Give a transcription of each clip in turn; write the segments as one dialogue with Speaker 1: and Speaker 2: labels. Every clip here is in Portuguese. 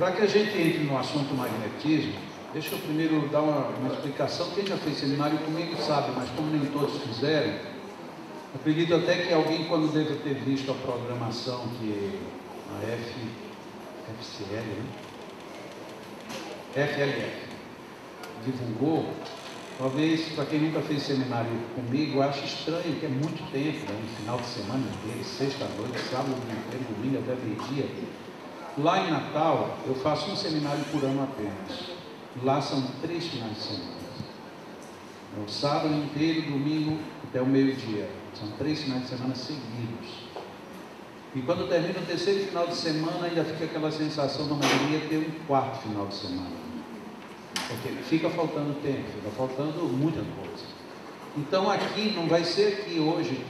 Speaker 1: Para que a gente entre no assunto magnetismo, deixa eu primeiro dar uma explicação. Quem já fez seminário comigo sabe, mas como nem todos fizeram, acredito até que alguém, quando deve ter visto a programação que a FCL, né? FLF divulgou, talvez para quem nunca fez seminário comigo, ache estranho que é muito tempo, né? No final de semana inteiro, sexta-noite, sábado, domingo, até meio-dia. Lá em Natal, eu faço um seminário por ano apenas. Lá são 3 finais de semana. É o sábado inteiro, domingo até o meio-dia. São 3 finais de semana seguidos. E quando termina o terceiro final de semana, ainda fica aquela sensação da maioria ter um 4º final de semana. Porque fica faltando tempo, fica faltando muita coisa. Então aqui, não vai ser aqui hoje,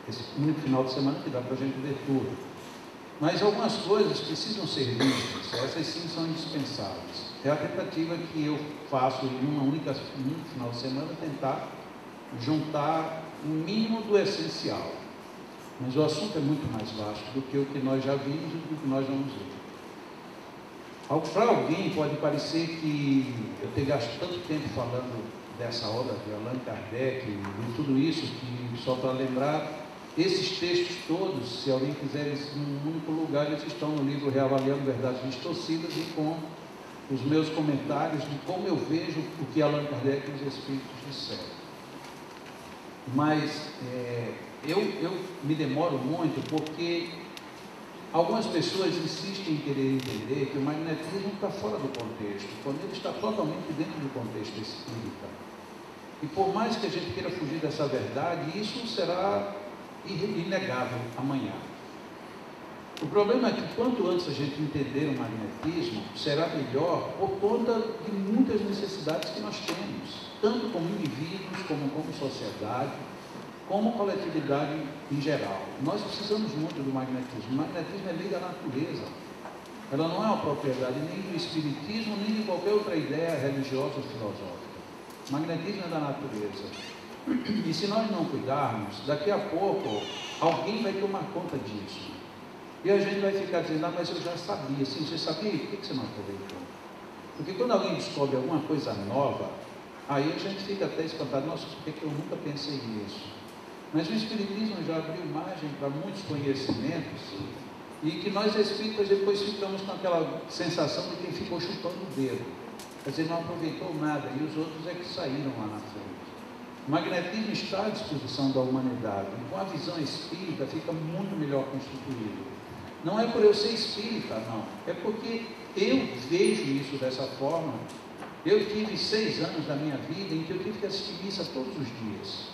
Speaker 1: esse único final de semana que dá para a gente ver tudo. Mas algumas coisas precisam ser vistas, essas sim são indispensáveis. É a tentativa que eu faço em um único final de semana, tentar juntar o mínimo do essencial. Mas o assunto é muito mais vasto do que o que nós já vimos e do que nós vamos ver. Para alguém pode parecer que eu tenho gasto tanto tempo falando dessa obra de Allan Kardec e tudo isso, que só para lembrar, esses textos todos, se alguém quiser eles num único lugar, eles estão no livro Reavaliando Verdades Distorcidas e com os meus comentários de como eu vejo o que Allan Kardec e os Espíritos disseram. Mas eu me demoro muito porque algumas pessoas insistem em querer entender que o magnetismo está fora do contexto, quando ele está totalmente dentro do contexto espírita. E por mais que a gente queira fugir dessa verdade, isso será inegável amanhã. O problema é que quanto antes a gente entender o magnetismo, será melhor por conta de muitas necessidades que nós temos, tanto como indivíduos, como sociedade, como coletividade em geral. Nós precisamos muito do magnetismo. O magnetismo é lei da natureza. Ela não é uma propriedade nem do espiritismo, nem de qualquer outra ideia religiosa ou filosófica. O magnetismo é da natureza. E se nós não cuidarmos, daqui a pouco alguém vai tomar conta disso. E a gente vai ficar dizendo, mas eu já sabia. Sim, você sabia? Por que você não aproveitou? Porque quando alguém descobre alguma coisa nova, aí a gente fica até espantado, nossa, por que eu nunca pensei nisso? Mas o Espiritismo já abriu margem para muitos conhecimentos e que nós espíritas depois ficamos com aquela sensação de quem ficou chupando o dedo. Quer dizer, não aproveitou nada e os outros é que saíram lá na frente. O magnetismo está à disposição da humanidade e com a visão espírita fica muito melhor constituído. Não é por eu ser espírita, não. É porque eu vejo isso dessa forma. Eu tive 6 anos da minha vida em que eu tive que assistir missa todos os dias.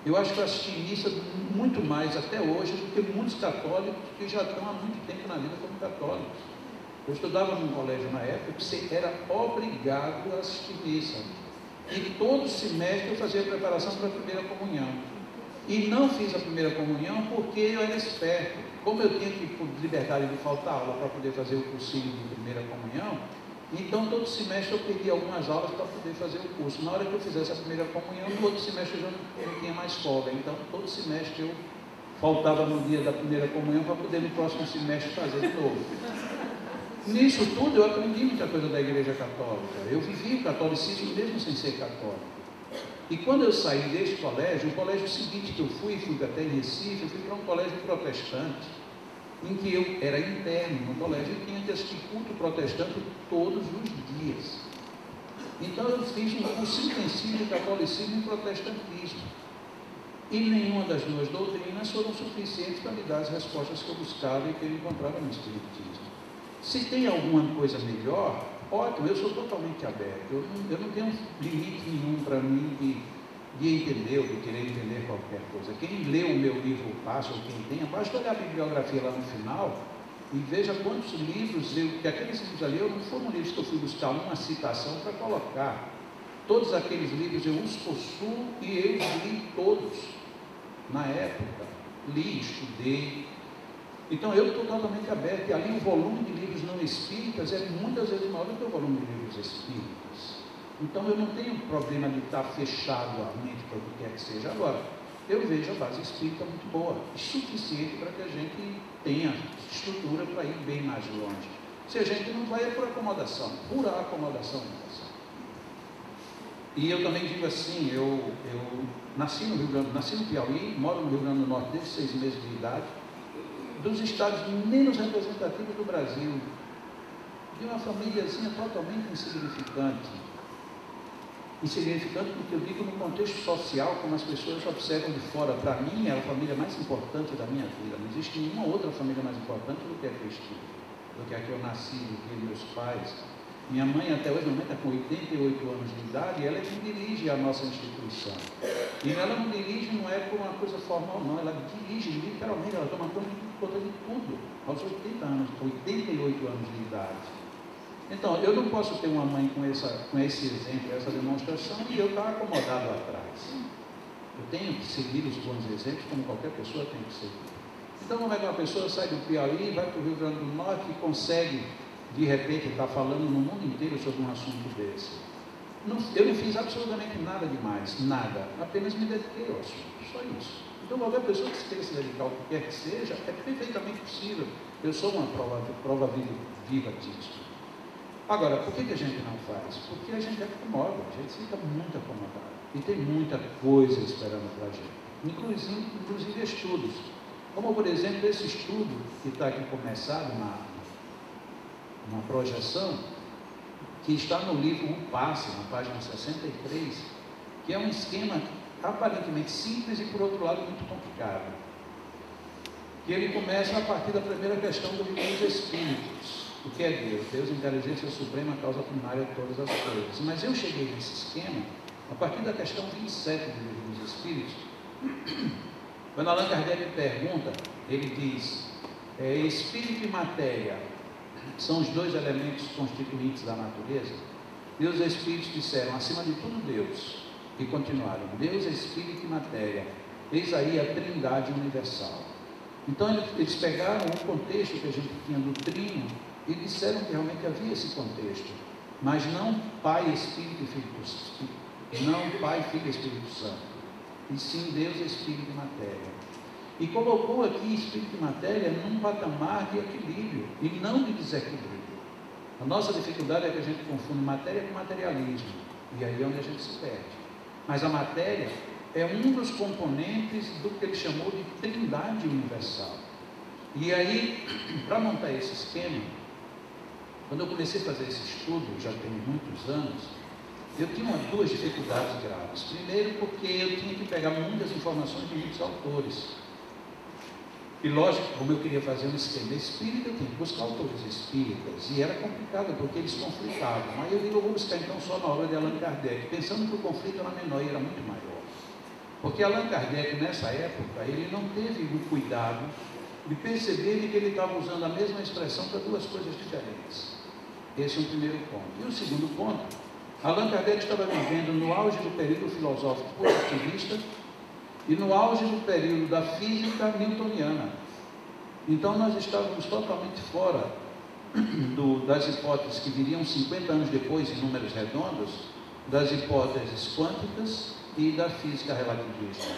Speaker 1: Eu acho que eu assisti missa muito mais até hoje do que muitos católicos que já estão há muito tempo na vida como católicos. Eu estudava num colégio na época que você era obrigado a assistir missa. E todo semestre eu fazia a preparação para a primeira comunhão. E não fiz a primeira comunhão porque eu era esperto. Como eu tinha que, por liberdade de faltar aula para poder fazer o cursinho de primeira comunhão, então todo semestre eu perdia algumas aulas para poder fazer o curso. Na hora que eu fizesse a primeira comunhão, no outro semestre eu já não tinha mais folga. Então todo semestre eu faltava no dia da primeira comunhão para poder no próximo semestre fazer de novo. Nisso tudo eu aprendi muita coisa da Igreja Católica. Eu vivi o catolicismo mesmo sem ser católico. E quando eu saí deste colégio, o colégio seguinte que eu fui até em Recife, eu fui para um colégio protestante, em que eu era interno no colégio e tinha que assistir culto protestante todos os dias. Então eu fiz um curso intensivo de catolicismo e protestantismo. E nenhuma das duas doutrinas foram suficientes para me dar as respostas que eu buscava e que eu encontrava no Espiritismo. Se tem alguma coisa melhor, ótimo, eu sou totalmente aberto. Eu não tenho limite nenhum para mim de entender ou de querer entender qualquer coisa. Quem lê o meu livro Passo, ou quem tenha, basta olhar a bibliografia lá no final e veja quantos livros, que aqueles livros ali não foram livros que eu fui buscar uma citação para colocar. Todos aqueles livros eu os possuo e eu os li todos na época. Li, estudei. Então eu estou totalmente aberto, e ali o volume de livros não espíritas é muitas vezes maior do que o volume de livros espíritas. Então eu não tenho problema de estar fechado a mente para o que quer que seja. Agora, eu vejo a base espírita muito boa, suficiente para que a gente tenha estrutura para ir bem mais longe. Se a gente não vai é por acomodação, pura acomodação universal. E eu também digo assim, eu nasci no Rio Grande, nasci no Piauí, moro no Rio Grande do Norte desde 6 meses de idade, dos estados menos representativos do Brasil, de uma famíliazinha totalmente insignificante. Insignificante porque eu digo no contexto social, como as pessoas observam de fora. Para mim, é a família mais importante da minha vida. Não existe nenhuma outra família mais importante do que a Cristina, do que a que eu nasci, do que meus pais. Minha mãe até hoje, minha mãe está com 88 anos de idade, e ela é que dirige a nossa instituição. E ela não dirige, não é por uma coisa formal, não, ela dirige literalmente, ela toma conta de tudo, aos 80 anos, 88 anos de idade. Então, eu não posso ter uma mãe com esse exemplo, essa demonstração, e eu estar acomodado atrás. Eu tenho que seguir os bons exemplos, como qualquer pessoa tem que seguir. Então, como é que uma pessoa sai do Piauí, vai para o Rio Grande do Norte e consegue, de repente, estar falando no mundo inteiro sobre um assunto desse? Eu não fiz absolutamente nada demais, nada. Apenas me dediquei ao assunto, só isso. Então, qualquer pessoa que se queira se dedicar ao que quer que seja, é perfeitamente possível. Eu sou uma prova viva disso. Agora, por que a gente não faz? Porque a gente acomoda, a gente fica muito acomodado. E tem muita coisa esperando para a gente, inclusive estudos. Como, por exemplo, esse estudo que está aqui começado na projeção, que está no livro O Passe, na página 63, que é um esquema aparentemente simples e, por outro lado, muito complicado. Que ele começa a partir da primeira questão do livro dos Espíritos. O que é Deus? Deus, inteligência suprema, causa primária de todas as coisas. Mas eu cheguei nesse esquema a partir da questão 27 do livro dos Espíritos. Quando Allan Kardec pergunta, ele diz, espírito e matéria são os dois elementos constituintes da natureza? E os Espíritos disseram, acima de tudo Deus. E continuaram, Deus é espírito e matéria. Eis aí a trindade universal. Então eles pegaram o contexto que a gente tinha do trino e disseram que realmente havia esse contexto, mas não Pai, Espírito e Filho, não Pai, Filho e Espírito Santo, e sim Deus, Espírito e matéria. E colocou aqui Espírito e matéria num patamar de equilíbrio e não de desequilíbrio. A nossa dificuldade é que a gente confunde matéria com materialismo, e aí é onde a gente se perde. Mas a matéria é um dos componentes do que ele chamou de trindade universal. E aí, para montar esse esquema, quando eu comecei a fazer esse estudo, já tem muitos anos, eu tinha duas dificuldades graves. Primeiro, porque eu tinha que pegar muitas informações de muitos autores. E lógico, como eu queria fazer um esquema espírita, eu tinha que buscar autores espíritas. E era complicado, porque eles conflitavam. Aí eu digo, eu vou buscar então só na obra de Allan Kardec, pensando que o conflito era menor e era muito maior. Porque Allan Kardec, nessa época, ele não teve o cuidado de perceber que ele estava usando a mesma expressão para duas coisas diferentes. Esse é o primeiro ponto. E o segundo ponto, Allan Kardec estava vivendo no auge do período filosófico positivista e no auge do período da física newtoniana. Então nós estávamos totalmente fora das hipóteses que viriam 50 anos depois, em números redondos, das hipóteses quânticas e da física relativista.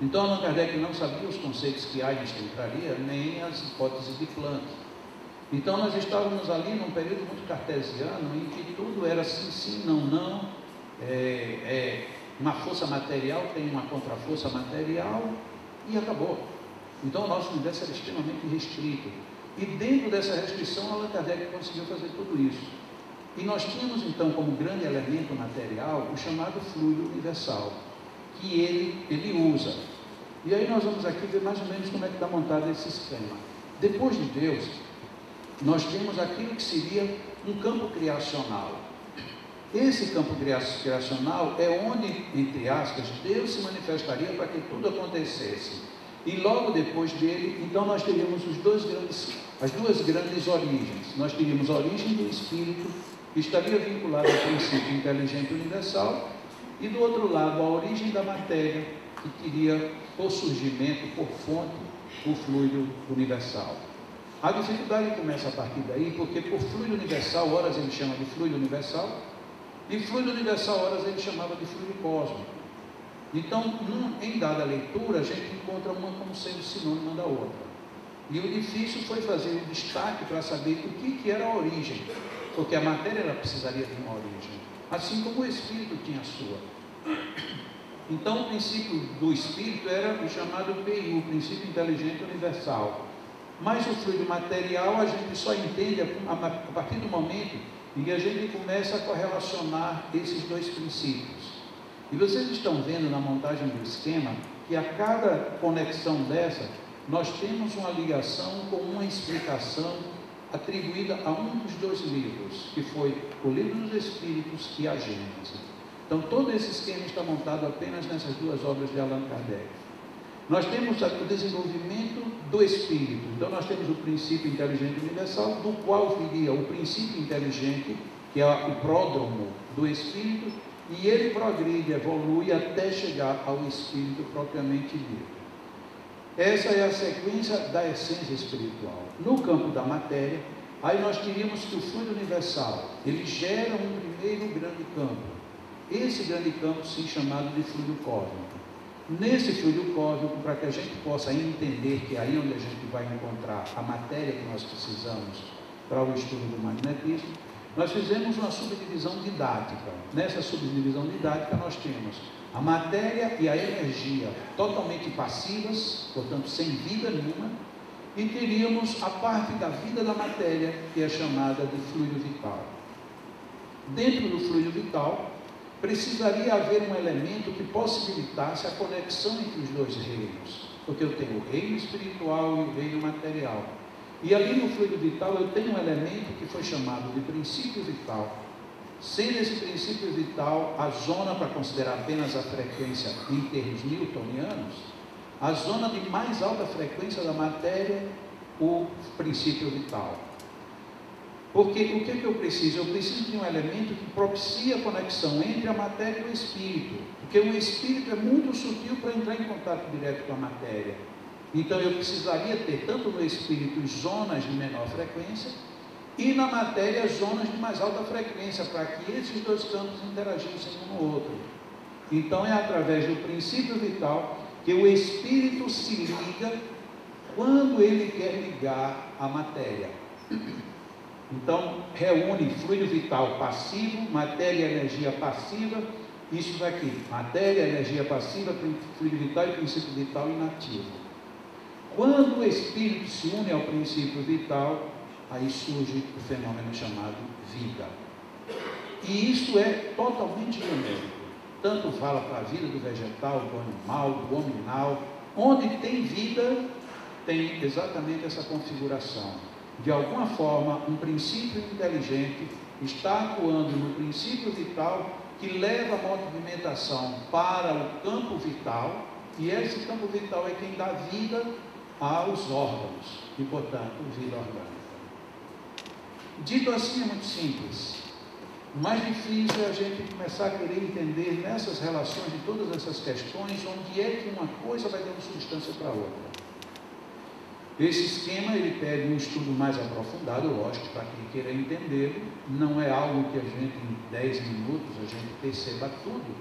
Speaker 1: Então Allan Kardec não sabia os conceitos que Einstein traria, nem as hipóteses de Planck. Então nós estávamos ali num período muito cartesiano, em que tudo era sim, sim, não, não, uma força material tem uma contraforça material e acabou. Então o nosso universo era extremamente restrito. E dentro dessa restrição, Allan Kardec conseguiu fazer tudo isso. E nós tínhamos então como grande elemento material o chamado fluido universal, que ele usa. E aí nós vamos aqui ver mais ou menos como é que está montado esse esquema. Depois de Deus, nós temos aquilo que seria um campo criacional. Esse campo criacional é onde, entre aspas, Deus se manifestaria para que tudo acontecesse. E logo depois dele, então nós teríamos as duas grandes origens. Nós teríamos a origem do Espírito, que estaria vinculada ao princípio inteligente universal, e do outro lado, a origem da matéria, que teria por surgimento, por fonte, o fluido universal. A dificuldade começa a partir daí, porque por fluido universal, horas ele chama de fluido universal, e fluido universal, horas ele chamava de fluido cósmico. Então, em dada leitura, a gente encontra uma como sendo sinônima da outra. E o difícil foi fazer o destaque para saber o que era a origem, porque a matéria ela precisaria de uma origem, assim como o Espírito tinha a sua. Então o princípio do Espírito era o chamado PI, o princípio inteligente universal. Mas o fluido material a gente só entende a partir do momento em que a gente começa a correlacionar esses dois princípios. E vocês estão vendo na montagem do esquema que a cada conexão dessa, nós temos uma ligação com uma explicação atribuída a um dos dois livros, que foi o Livro dos Espíritos e a Gênese. Então todo esse esquema está montado apenas nessas duas obras de Allan Kardec. Nós temos o desenvolvimento do Espírito. Então nós temos o princípio inteligente universal, do qual viria o princípio inteligente, que é o pródromo do Espírito, e ele progride, evolui até chegar ao Espírito propriamente dito. Essa é a sequência da essência espiritual. No campo da matéria, aí nós teríamos que o fluido universal, ele gera um primeiro grande campo. Esse grande campo sim chamado de fluido cósmico. Nesse fluido cósmico, para que a gente possa entender que é aí onde a gente vai encontrar a matéria que nós precisamos para o estudo do magnetismo, nós fizemos uma subdivisão didática. Nessa subdivisão didática nós temos a matéria e a energia totalmente passivas, portanto sem vida nenhuma, e teríamos a parte da vida da matéria, que é chamada de fluido vital. Dentro do fluido vital, precisaria haver um elemento que possibilitasse a conexão entre os dois reinos, porque eu tenho o reino espiritual e o reino material. E ali no fluido vital eu tenho um elemento que foi chamado de princípio vital. Sendo esse princípio vital a zona, para considerar apenas a frequência em termos newtonianos, a zona de mais alta frequência da matéria, o princípio vital. Porque o que eu preciso? Eu preciso de um elemento que propicie a conexão entre a matéria e o espírito, porque o espírito é muito sutil para entrar em contato direto com a matéria. Então eu precisaria ter tanto no espírito zonas de menor frequência e na matéria zonas de mais alta frequência, para que esses dois campos interagissem um no outro. Então é através do princípio vital que o espírito se liga quando ele quer ligar a matéria. Então reúne fluido vital passivo, matéria e energia passiva, isso daqui, matéria, energia passiva, fluido vital e princípio vital inativo. Quando o espírito se une ao princípio vital, aí surge o fenômeno chamado vida. E isso é totalmente genérico. Tanto fala para a vida do vegetal, do animal, do hominal. Onde tem vida, tem exatamente essa configuração. De alguma forma, um princípio inteligente está atuando no princípio vital que leva a movimentação para o campo vital, e esse campo vital é quem dá vida aos órgãos, e portanto, vida orgânica. Dito assim é muito simples. O mais difícil é a gente começar a querer entender nessas relações de todas essas questões, onde é que uma coisa vai dando substância para a outra. Esse esquema ele pede um estudo mais aprofundado, lógico, para quem queira entender. Não é algo que a gente em 10 minutos a gente perceba tudo,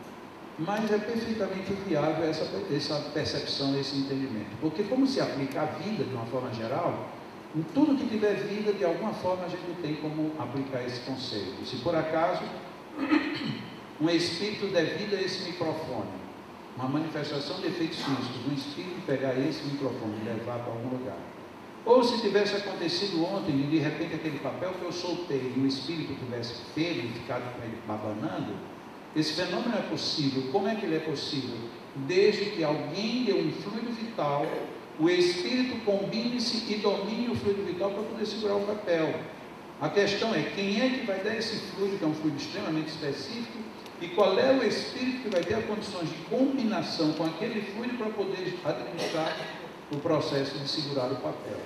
Speaker 1: mas é perfeitamente viável essa percepção, esse entendimento. Porque como se aplica a vida de uma forma geral, em tudo que tiver vida, de alguma forma a gente tem como aplicar esse conceito. Se por acaso um espírito der vida a esse microfone, uma manifestação de efeitos físicos, um espírito pegar esse microfone e levar para algum lugar, ou se tivesse acontecido ontem e de repente aquele papel que eu soltei e o espírito tivesse pego e ficado com ele babanando, esse fenômeno é possível. Como é que ele é possível? Desde que alguém dê um fluido vital, o espírito combine-se e domine o fluido vital para poder segurar o papel. A questão é quem é que vai dar esse fluido, que é um fluido extremamente específico, e qual é o espírito que vai ter as condições de combinação com aquele fluido para poder administrar o processo de segurar o papel.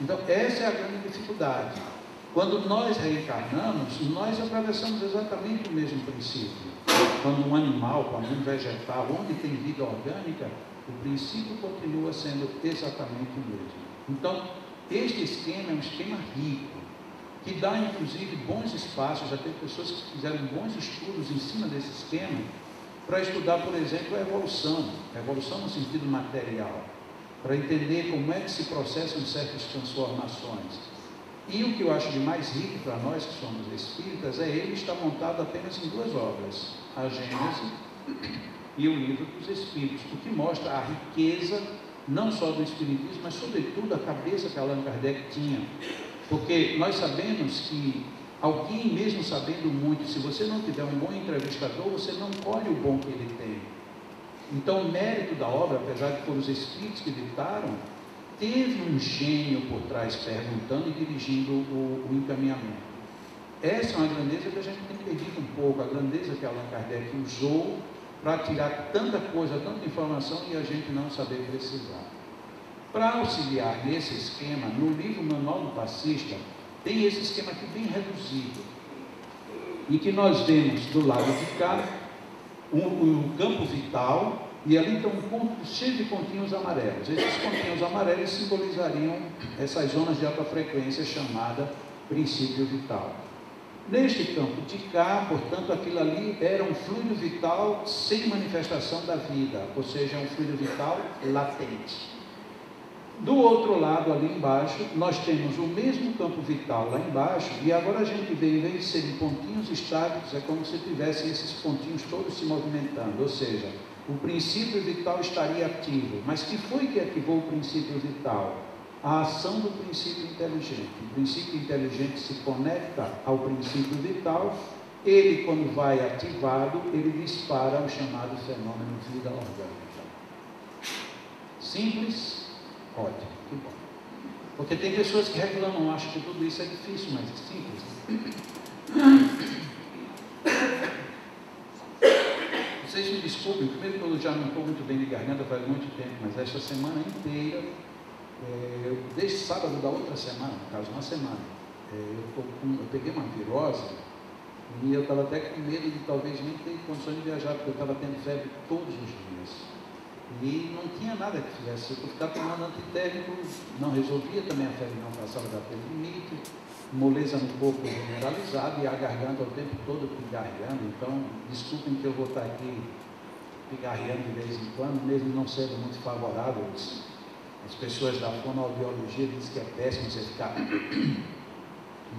Speaker 1: Então essa é a grande dificuldade. Quando nós reencarnamos, nós atravessamos exatamente o mesmo princípio. Quando um animal, quando um vegetal, onde tem vida orgânica, o princípio continua sendo exatamente o mesmo. Então, este esquema é um esquema rico, que dá inclusive bons espaços, já tem pessoas que fizeram bons estudos em cima desse esquema, para estudar, por exemplo, a evolução no sentido material. para entender como é que se processam certas transformações. E o que eu acho de mais rico para nós que somos espíritas é ele estar montado apenas em duas obras, a Gênese e o Livro dos Espíritos, o que mostra a riqueza não só do Espiritismo, mas sobretudo a cabeça que Allan Kardec tinha. Porque nós sabemos que alguém, mesmo sabendo muito, se você não tiver um bom entrevistador, você não colhe o bom que ele tem. Então o mérito da obra, apesar de foram os Espíritos que ditaram, teve um gênio por trás perguntando e dirigindo o encaminhamento. Essa é uma grandeza que a gente tem perdido um pouco, a grandeza que Allan Kardec usou para tirar tanta coisa, tanta informação e a gente não saber precisar. Para auxiliar nesse esquema, no livro Manual do Passista, tem esse esquema aqui bem reduzido, em que nós vemos do lado de cá o campo vital, e ali tem um ponto cheio de pontinhos amarelos. Esses pontinhos amarelos simbolizariam essas zonas de alta frequência chamada princípio vital. Neste campo de cá, portanto, aquilo ali era um fluido vital sem manifestação da vida, ou seja, um fluido vital latente. Do outro lado, ali embaixo, nós temos o mesmo campo vital lá embaixo, e agora a gente vê, em vez de serem pontinhos estáticos, é como se tivessem esses pontinhos todos se movimentando, ou seja, o princípio vital estaria ativo. Mas que foi que ativou o princípio vital? A ação do princípio inteligente. O princípio inteligente se conecta ao princípio vital, ele, quando vai ativado, ele dispara o chamado fenômeno vida orgânica. Simples? Ótimo, que bom. Porque tem pessoas que reclamam, acham que tudo isso é difícil, mas é simples. Vocês me desculpem, primeiro que eu já não estou muito bem de garganta faz muito tempo, mas esta semana inteira, desde sábado da outra semana, no caso uma semana, eu peguei uma virose e eu estava até com medo de talvez nem ter condições de viajar, porque eu estava tendo febre todos os dias. E não tinha nada que fizesse, eu ficar tomando antitérmico, não resolvia, também a febre não passava daquele limite, moleza no corpo generalizada e a garganta o tempo todo pigarreando. Então, desculpem que eu vou estar aqui pigarreando de vez em quando, mesmo não sendo muito favorável. As pessoas da fonoaudiologia dizem que é péssimo você ficar,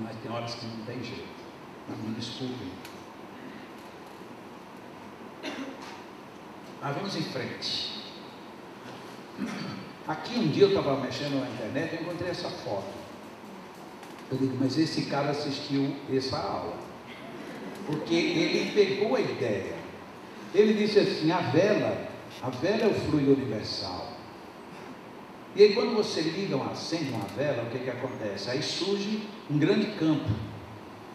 Speaker 1: mas tem horas que não tem jeito. Me desculpem. Mas vamos em frente. Aqui um dia eu estava mexendo na internet e encontrei essa foto. Eu digo, mas esse cara assistiu essa aula, porque ele pegou a ideia. Ele disse assim, a vela é o fluido universal. E aí quando você liga, acende uma vela, o que acontece? Aí surge um grande campo.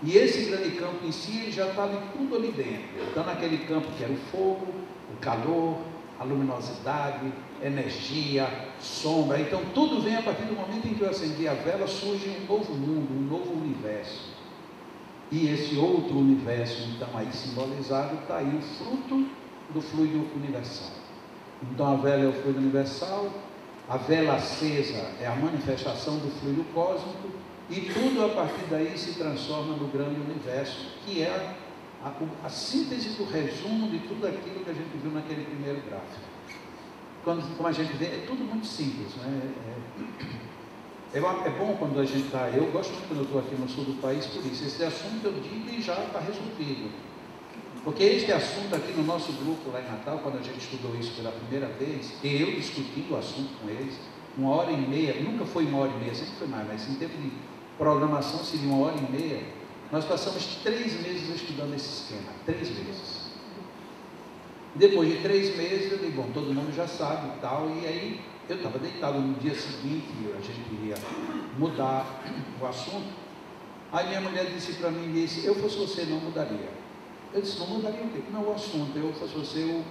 Speaker 1: E esse grande campo em si, ele já está ali tudo ali dentro. Então naquele campo que era o fogo, o calor, a luminosidade, energia, sombra. Então tudo vem a partir do momento em que eu acendi a vela, surge um novo mundo, um novo universo. E esse outro universo, então aí simbolizado, está aí o fruto do fluido universal. Então a vela é o fluido universal, a vela acesa é a manifestação do fluido cósmico, e tudo a partir daí se transforma no grande universo, que é a síntese do resumo de tudo aquilo que a gente viu naquele primeiro gráfico. Como a gente vê, é tudo muito simples, né? É bom quando a gente está, eu gosto muito quando eu estou aqui no sul do país, por isso, esse assunto eu digo e já está resolvido. Porque este assunto aqui no nosso grupo lá em Natal, quando a gente estudou isso pela primeira vez, e eu discutindo o assunto com eles, 1h30, nunca foi 1h30, sempre foi mais, mas em tempo de programação seria 1h30, nós passamos 3 meses estudando esse esquema, 3 meses. Depois de 3 meses, eu digo, bom, todo mundo já sabe e tal, e aí eu estava deitado no dia seguinte, a gente iria mudar o assunto. Aí minha mulher disse para mim, disse, eu fosse você, não mudaria. Eu disse, não mudaria o quê? Não, o assunto, eu fosse você, eu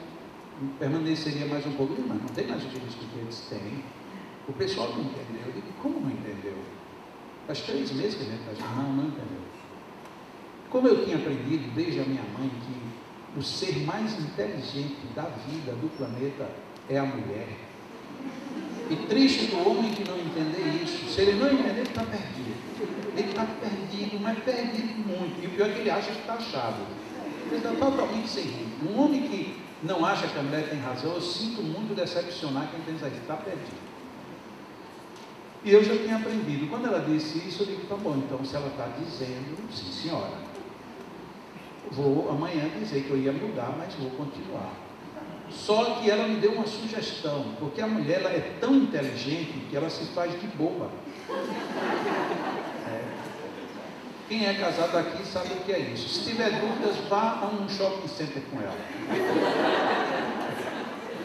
Speaker 1: permaneceria mais um pouco. Mas não tem mais o que discutir. Eu disse, tem. O pessoal não entendeu. Eu digo, como não entendeu? Faz 3 meses que a gente está dizendo, não entendeu. Como eu tinha aprendido desde a minha mãe que o ser mais inteligente da vida, do planeta, é a mulher. E triste do homem que não entender isso. Se ele não entender, ele está perdido. Ele está perdido, mas perdido muito. E o pior é que ele acha que está achado. Ele está totalmente sem rumo. Um homem que não acha que a mulher tem razão, eu sinto muito decepcionar quem pensa isso. Está perdido. E eu já tinha aprendido. Quando ela disse isso, eu digo, tá bom, então se ela está dizendo, sim senhora, vou amanhã dizer que eu ia mudar, mas vou continuar. Só que ela me deu uma sugestão, porque a mulher ela é tão inteligente que ela se faz de boba. Quem é casado aqui sabe o que é isso. Se tiver dúvidas, vá a um shopping center com ela.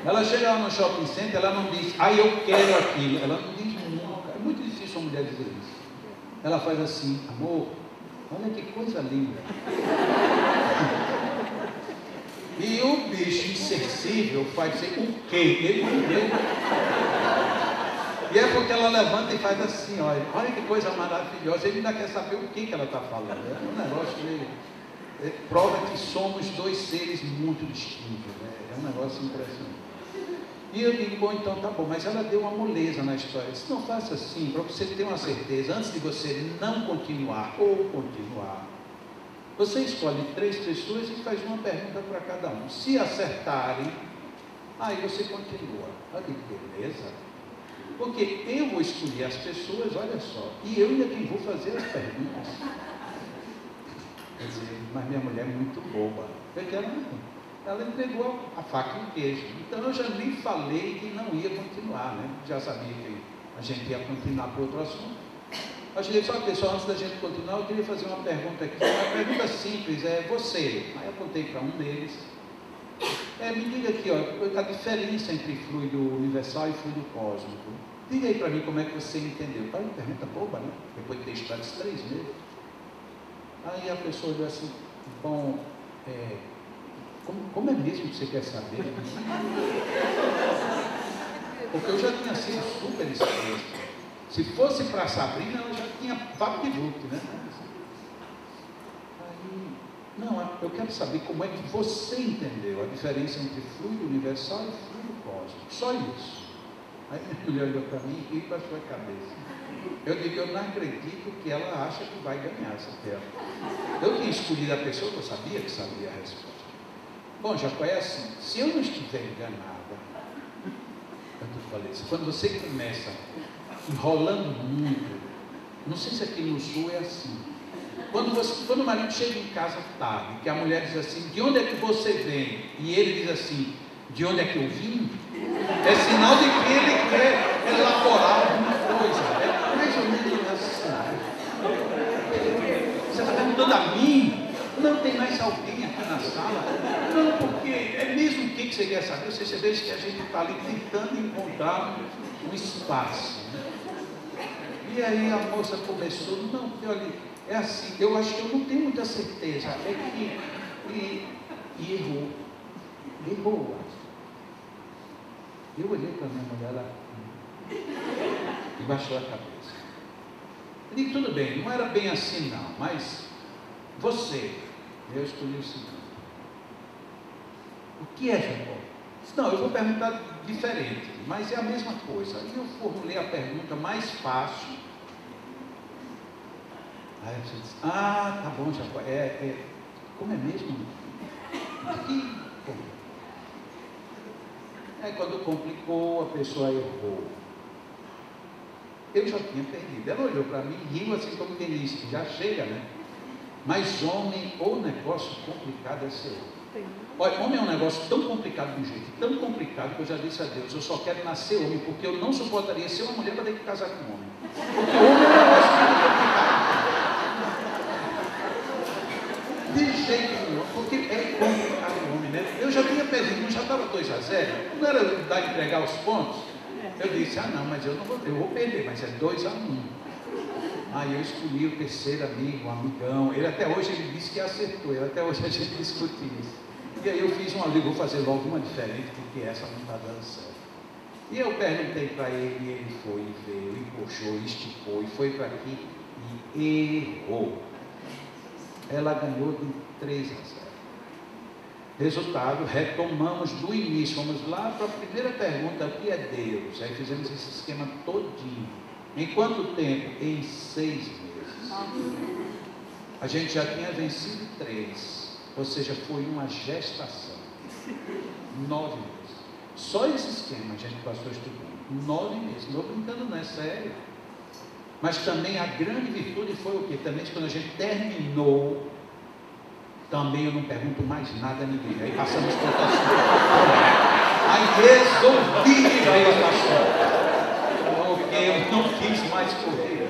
Speaker 1: Ela chega lá no shopping center, ela não diz, eu quero aquilo. Ela não diz nunca. É muito difícil uma mulher dizer isso. Ela faz assim, amor, olha que coisa linda. E o bicho insensível faz dizer, o quê? Ele não deu. E é porque ela levanta e faz assim, olha que coisa maravilhosa. Ele ainda quer saber o que ela está falando. É um negócio meio... prova que somos dois seres muito distintos. Né? É um negócio impressionante. E eu digo, bom, então tá bom. Mas ela deu uma moleza na história. Se não faça assim, para você ter uma certeza, antes de você não continuar ou continuar, você escolhe 3 pessoas e faz uma pergunta para cada um. Se acertarem, aí você continua. Eu digo, beleza? Porque eu vou escolher as pessoas, olha só, e eu ainda quem vou fazer as perguntas. Quer dizer, mas minha mulher é muito boba. Porque ela entregou a faca e o queijo. Então eu já nem falei que não ia continuar, né? Já sabia que a gente ia continuar para outro assunto. Eu cheguei só, pessoal, antes da gente continuar, eu queria fazer uma pergunta aqui. Uma pergunta simples, você. Aí eu apontei para um deles. Me diga aqui, a diferença entre fluido universal e fluido cósmico. Diga aí para mim como é que você entendeu. Pai, uma pergunta boba, né? Depois de ter estudado 3 meses. Aí a pessoa olhou assim, bom, como é mesmo que você quer saber? Porque eu já tinha sido super exposto. Se fosse para a Sabrina, ela já tinha papo de vulto, né? Não, eu quero saber como é que você entendeu a diferença entre fluido universal e fluido cósmico. Só isso. Aí minha mulher olhou para mim e baixou a cabeça. Eu digo, eu não acredito que ela acha que vai ganhar essa terra. Eu tinha escolhido a pessoa que eu sabia que sabia a resposta. Bom, já conhece? Se eu não estiver enganada, eu te falei isso, quando você começa enrolando muito, não sei se aqui no sul é assim. Quando o marido chega em casa tarde, que a mulher diz assim, de onde é que você vem? E ele diz assim, de onde é que eu vim? É sinal de que ele quer elaborar alguma coisa. É mais ou menos assim. Você está perguntando a mim? Não tem mais alguém aqui na sala? Não, porque é mesmo o que você quer saber? Você vê que a gente está ali tentando encontrar um espaço. E aí a moça começou, não, olha, é assim, eu acho que eu não tenho muita certeza, e errou. Errou. Eu olhei para a minha mulher lá e baixou a cabeça. Eu digo, tudo bem, não era bem assim não, mas você, eu escolhi o seguinte. O que é Jacó? Não, eu vou perguntar diferente, mas é a mesma coisa. Aí eu formulei a pergunta mais fácil. Aí você disse, tá bom, Jacó, como é mesmo? Aí quando complicou, a pessoa errou. Eu já tinha perdido. Ela olhou para mim e riu assim como quem disse, já chega, né? Mas homem, o negócio complicado é ser homem. Olha, homem é um negócio tão complicado de um jeito, tão complicado que eu já disse a Deus, eu só quero nascer homem, porque eu não suportaria ser uma mulher para ter que casar com um homem. Porque homem é um negócio muito complicado. De jeito nenhum, porque é complicado o homem, né? Eu já tinha perdido, não já estava 2-0, não era dar de entregar os pontos. Eu disse, não, mas eu vou perder, mas é 2-1. Aí eu escolhi o terceiro amigo, um amigão. Ele até hoje ele disse que acertou. Até hoje a gente discutiu isso. E aí eu fiz uma liga, vou fazer logo uma diferente, porque essa não está dando certo. E eu perguntei para ele, e ele foi, e veio, e puxou, e esticou, e foi para aqui, e errou. Ela ganhou de 3-0. Resultado, retomamos do início, vamos lá para a primeira pergunta, o que é Deus? Aí fizemos esse esquema todinho. Em quanto tempo? Em 6 meses. A gente já tinha vencido 3, ou seja, foi uma gestação. 9 meses. Só esse esquema a gente passou estudando. 9 meses. Não estou brincando, não é sério. Mas também a grande virtude foi o quê? Também quando a gente terminou, também eu não pergunto mais nada a ninguém. Aí passamos para outra assunto. Aí resolvi de vez o assunto. Porque eu não quis mais correr.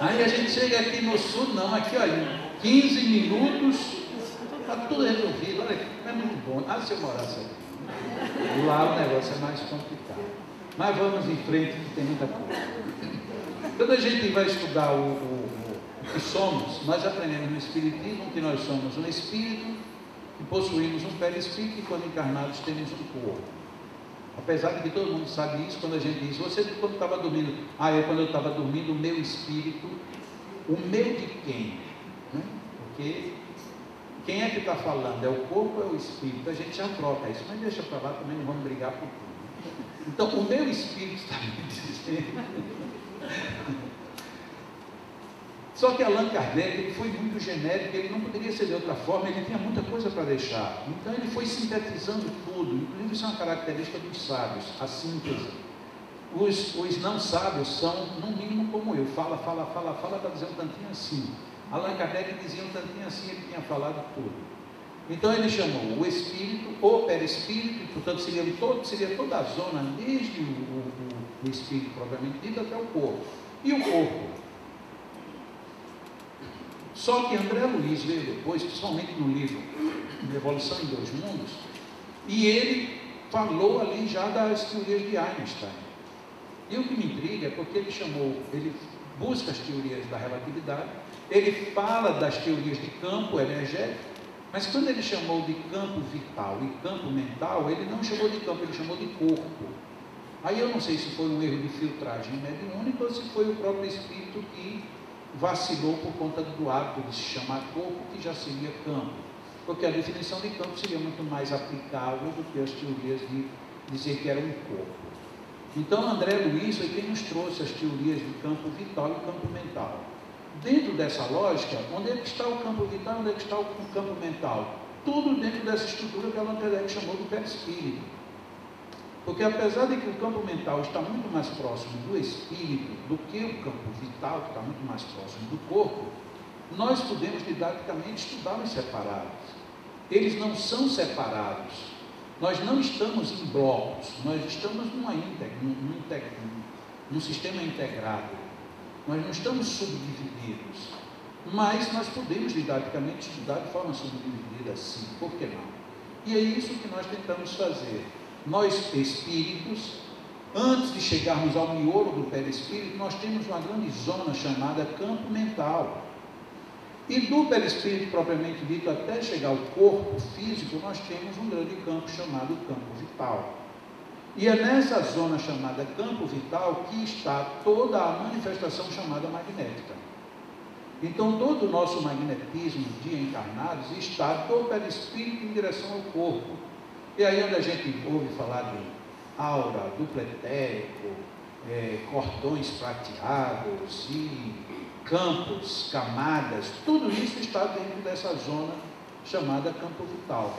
Speaker 1: Aí a gente chega aqui no sul, não, aqui olha, 15 minutos, está tudo resolvido. Olha, é muito bom. Ah, se eu morasse aqui. Lá o negócio é mais complicado. Mas vamos em frente, que tem muita coisa. Quando a gente vai estudar o que somos, nós aprendemos no Espiritismo que nós somos um espírito, que possuímos um perispírito e quando encarnados temos um corpo. Apesar de que todo mundo sabe isso, quando a gente diz, você quando estava dormindo, quando eu estava dormindo, o meu espírito, o meu de quem? Né? Porque quem é que está falando? É o corpo ou é o espírito? A gente já troca isso, mas deixa para lá, também não vamos brigar por tudo. Então, o meu espírito está me dizendo. Só que Allan Kardec ele foi muito genérico, ele não poderia ser de outra forma, ele tinha muita coisa para deixar. Então ele foi sintetizando tudo, inclusive isso é uma característica dos sábios, a síntese. Os não sábios são, no mínimo como eu, fala, para dizer um tantinho assim. Allan Kardec dizia um tantinho assim, ele tinha falado tudo. Então ele chamou o espírito, o perispírito, portanto seria toda a zona, desde o espírito propriamente dito até o corpo. E o corpo? Só que André Luiz veio depois, principalmente no livro Evolução em Dois Mundos, e ele falou ali já das teorias de Einstein. E o que me intriga é porque ele busca as teorias da relatividade, ele fala das teorias de campo energético, mas quando ele chamou de campo vital e campo mental, ele não chamou de campo, ele chamou de corpo. Aí eu não sei se foi um erro de filtragem mediúnica ou se foi o próprio espírito que vacilou por conta do hábito de se chamar corpo, que já seria campo. Porque a definição de campo seria muito mais aplicável do que as teorias de dizer que era um corpo. Então André Luiz foi quem nos trouxe as teorias de campo vital e campo mental. Dentro dessa lógica, onde é que está o campo vital, onde é que está o campo mental? Tudo dentro dessa estrutura que Allan Kardec chamou de perispírito. Porque apesar de que o campo mental está muito mais próximo do espírito do que o campo vital, que está muito mais próximo do corpo, nós podemos didaticamente estudá-los separados. Eles não são separados. Nós não estamos em blocos, nós estamos num sistema integrado. Nós não estamos subdivididos, mas nós podemos didaticamente estudar de forma subdividida, sim, por que não? E é isso que nós tentamos fazer. Nós, espíritos, antes de chegarmos ao miolo do perispírito, nós temos uma grande zona chamada campo mental. E do perispírito propriamente dito, até chegar ao corpo físico, nós temos um grande campo chamado campo vital. E é nessa zona chamada campo vital que está toda a manifestação chamada magnética. Então todo o nosso magnetismo de encarnados está do perispírito em direção ao corpo. E aí onde a gente ouve falar de aura, duplo etérico, cordões prateados e campos, camadas, tudo isso está dentro dessa zona chamada campo vital.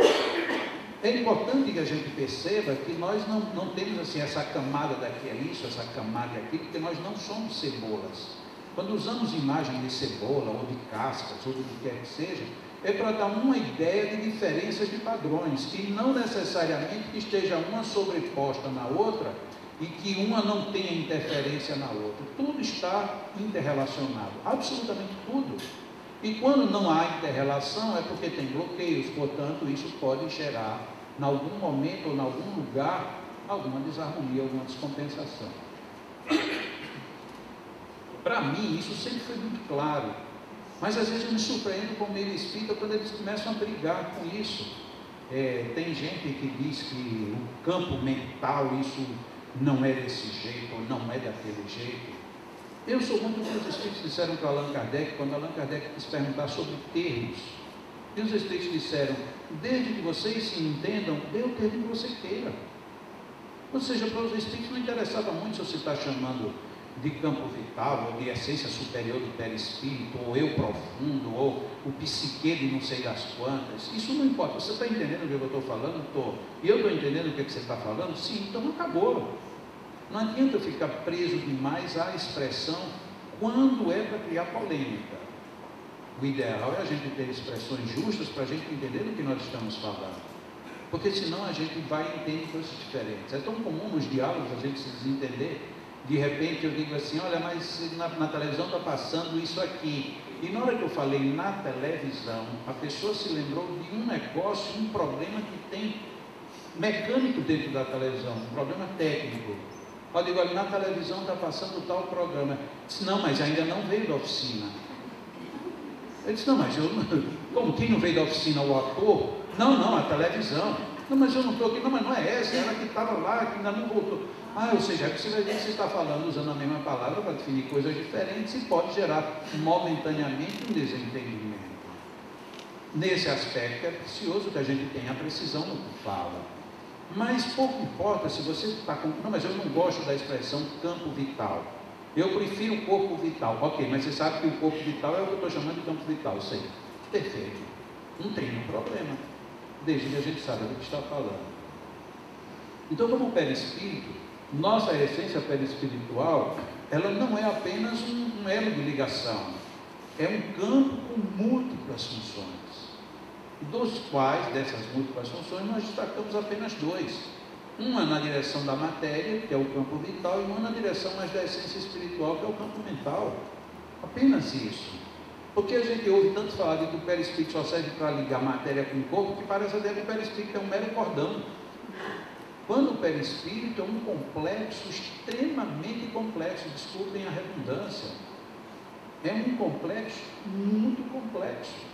Speaker 1: É importante que a gente perceba que nós não temos assim, essa camada daqui é isso, essa camada é aquilo, porque nós não somos cebolas. Quando usamos imagem de cebola, ou de cascas, ou do que quer que seja, é para dar uma ideia de diferenças de padrões, e não necessariamente que esteja uma sobreposta na outra, e que uma não tenha interferência na outra. Tudo está interrelacionado, absolutamente tudo. E quando não há inter-relação é porque tem bloqueios, portanto isso pode gerar, em algum momento ou em algum lugar, alguma desarmonia, alguma descompensação. Para mim isso sempre foi muito claro, mas às vezes eu me surpreendo com o meio espírita quando eles começam a brigar com isso. Tem gente que diz que o campo mental, isso não é desse jeito, ou não é daquele jeito. Eu sou muito do que os Espíritos disseram para Allan Kardec, quando Allan Kardec quis perguntar sobre termos. E os Espíritos disseram, desde que vocês se entendam, dê o termo que você queira. Ou seja, para os Espíritos não interessava muito se você está chamando de campo vital, ou de essência superior do perispírito, ou eu profundo, ou o psique de não sei das quantas. Isso não importa. Você está entendendo o que eu estou falando? Estou. E eu estou entendendo o que você está falando? Sim, então acabou. Não adianta ficar preso demais à expressão quando é para criar polêmica. O ideal é a gente ter expressões justas para a gente entender do que nós estamos falando. Porque senão a gente vai entender coisas diferentes. É tão comum nos diálogos a gente se desentender. De repente eu digo assim, olha, mas na televisão está passando isso aqui. E na hora que eu falei na televisão, a pessoa se lembrou de um negócio, um problema que tem mecânico dentro da televisão, um problema técnico. Eu digo, olha, na televisão está passando tal programa. Eu disse, não, mas ainda não veio da oficina. Eu disse, não, mas eu, como quem não veio da oficina, o ator? Não, a televisão. Não, mas eu não estou aqui, não, mas não é essa, ela que estava lá, que ainda não voltou. Ou seja, você vai ver que você está falando, usando a mesma palavra para definir coisas diferentes e pode gerar momentaneamente um desentendimento. Nesse aspecto é precioso que a gente tenha a precisão no que fala. Mas pouco importa se você está com... Não, mas eu não gosto da expressão campo vital. Eu prefiro o corpo vital. Ok, mas você sabe que o corpo vital é o que eu estou chamando de campo vital, eu sei. Perfeito. Não tem nenhum problema. Desde que a gente saiba do que está falando. Então, como perispírito, nossa essência perispiritual, ela não é apenas um elo de ligação. É um campo com múltiplas funções. Dos quais, dessas múltiplas funções, nós destacamos apenas dois. Uma na direção da matéria, que é o campo vital, e uma na direção mais da essência espiritual, que é o campo mental. Apenas isso. Porque a gente ouve tanto falar de que o perispírito só serve para ligar matéria com o corpo, que parece até que o perispírito é um mero cordão. Quando o perispírito é um complexo, extremamente complexo, desculpem a redundância. É um complexo muito complexo,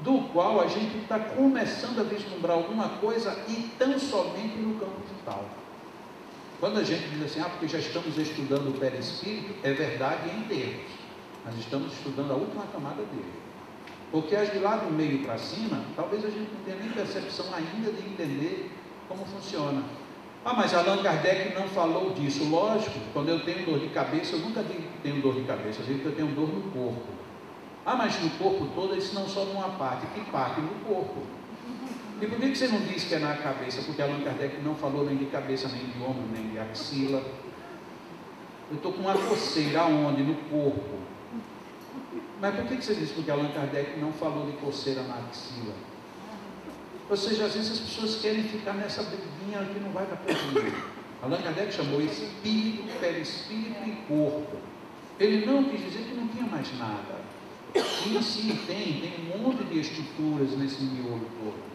Speaker 1: do qual a gente está começando a vislumbrar alguma coisa e tão somente no campo vital. Quando a gente diz assim, porque já estamos estudando o perispírito, é verdade em termos. Nós estamos estudando a última camada dele. Porque as de lá do meio para cima, talvez a gente não tenha nem percepção ainda de entender como funciona. Mas Allan Kardec não falou disso. Lógico, quando eu tenho dor de cabeça, eu nunca digo que tenho dor de cabeça, eu digo que eu tenho dor no corpo. Mas no corpo todo, isso não só numa parte, que parte no corpo. E por que você não diz que é na cabeça? Porque Allan Kardec não falou nem de cabeça, nem de ombro, nem de axila. Eu estou com uma coceira aonde? No corpo. Mas por que você diz que Allan Kardec não falou de coceira na axila? Ou seja, às vezes as pessoas querem ficar nessa briguinha que não vai dar para ninguém. Allan Kardec chamou espírito, perispírito e corpo. Ele não quis dizer que não tinha mais nada. E sim, tem um monte de estruturas nesse miolo todo.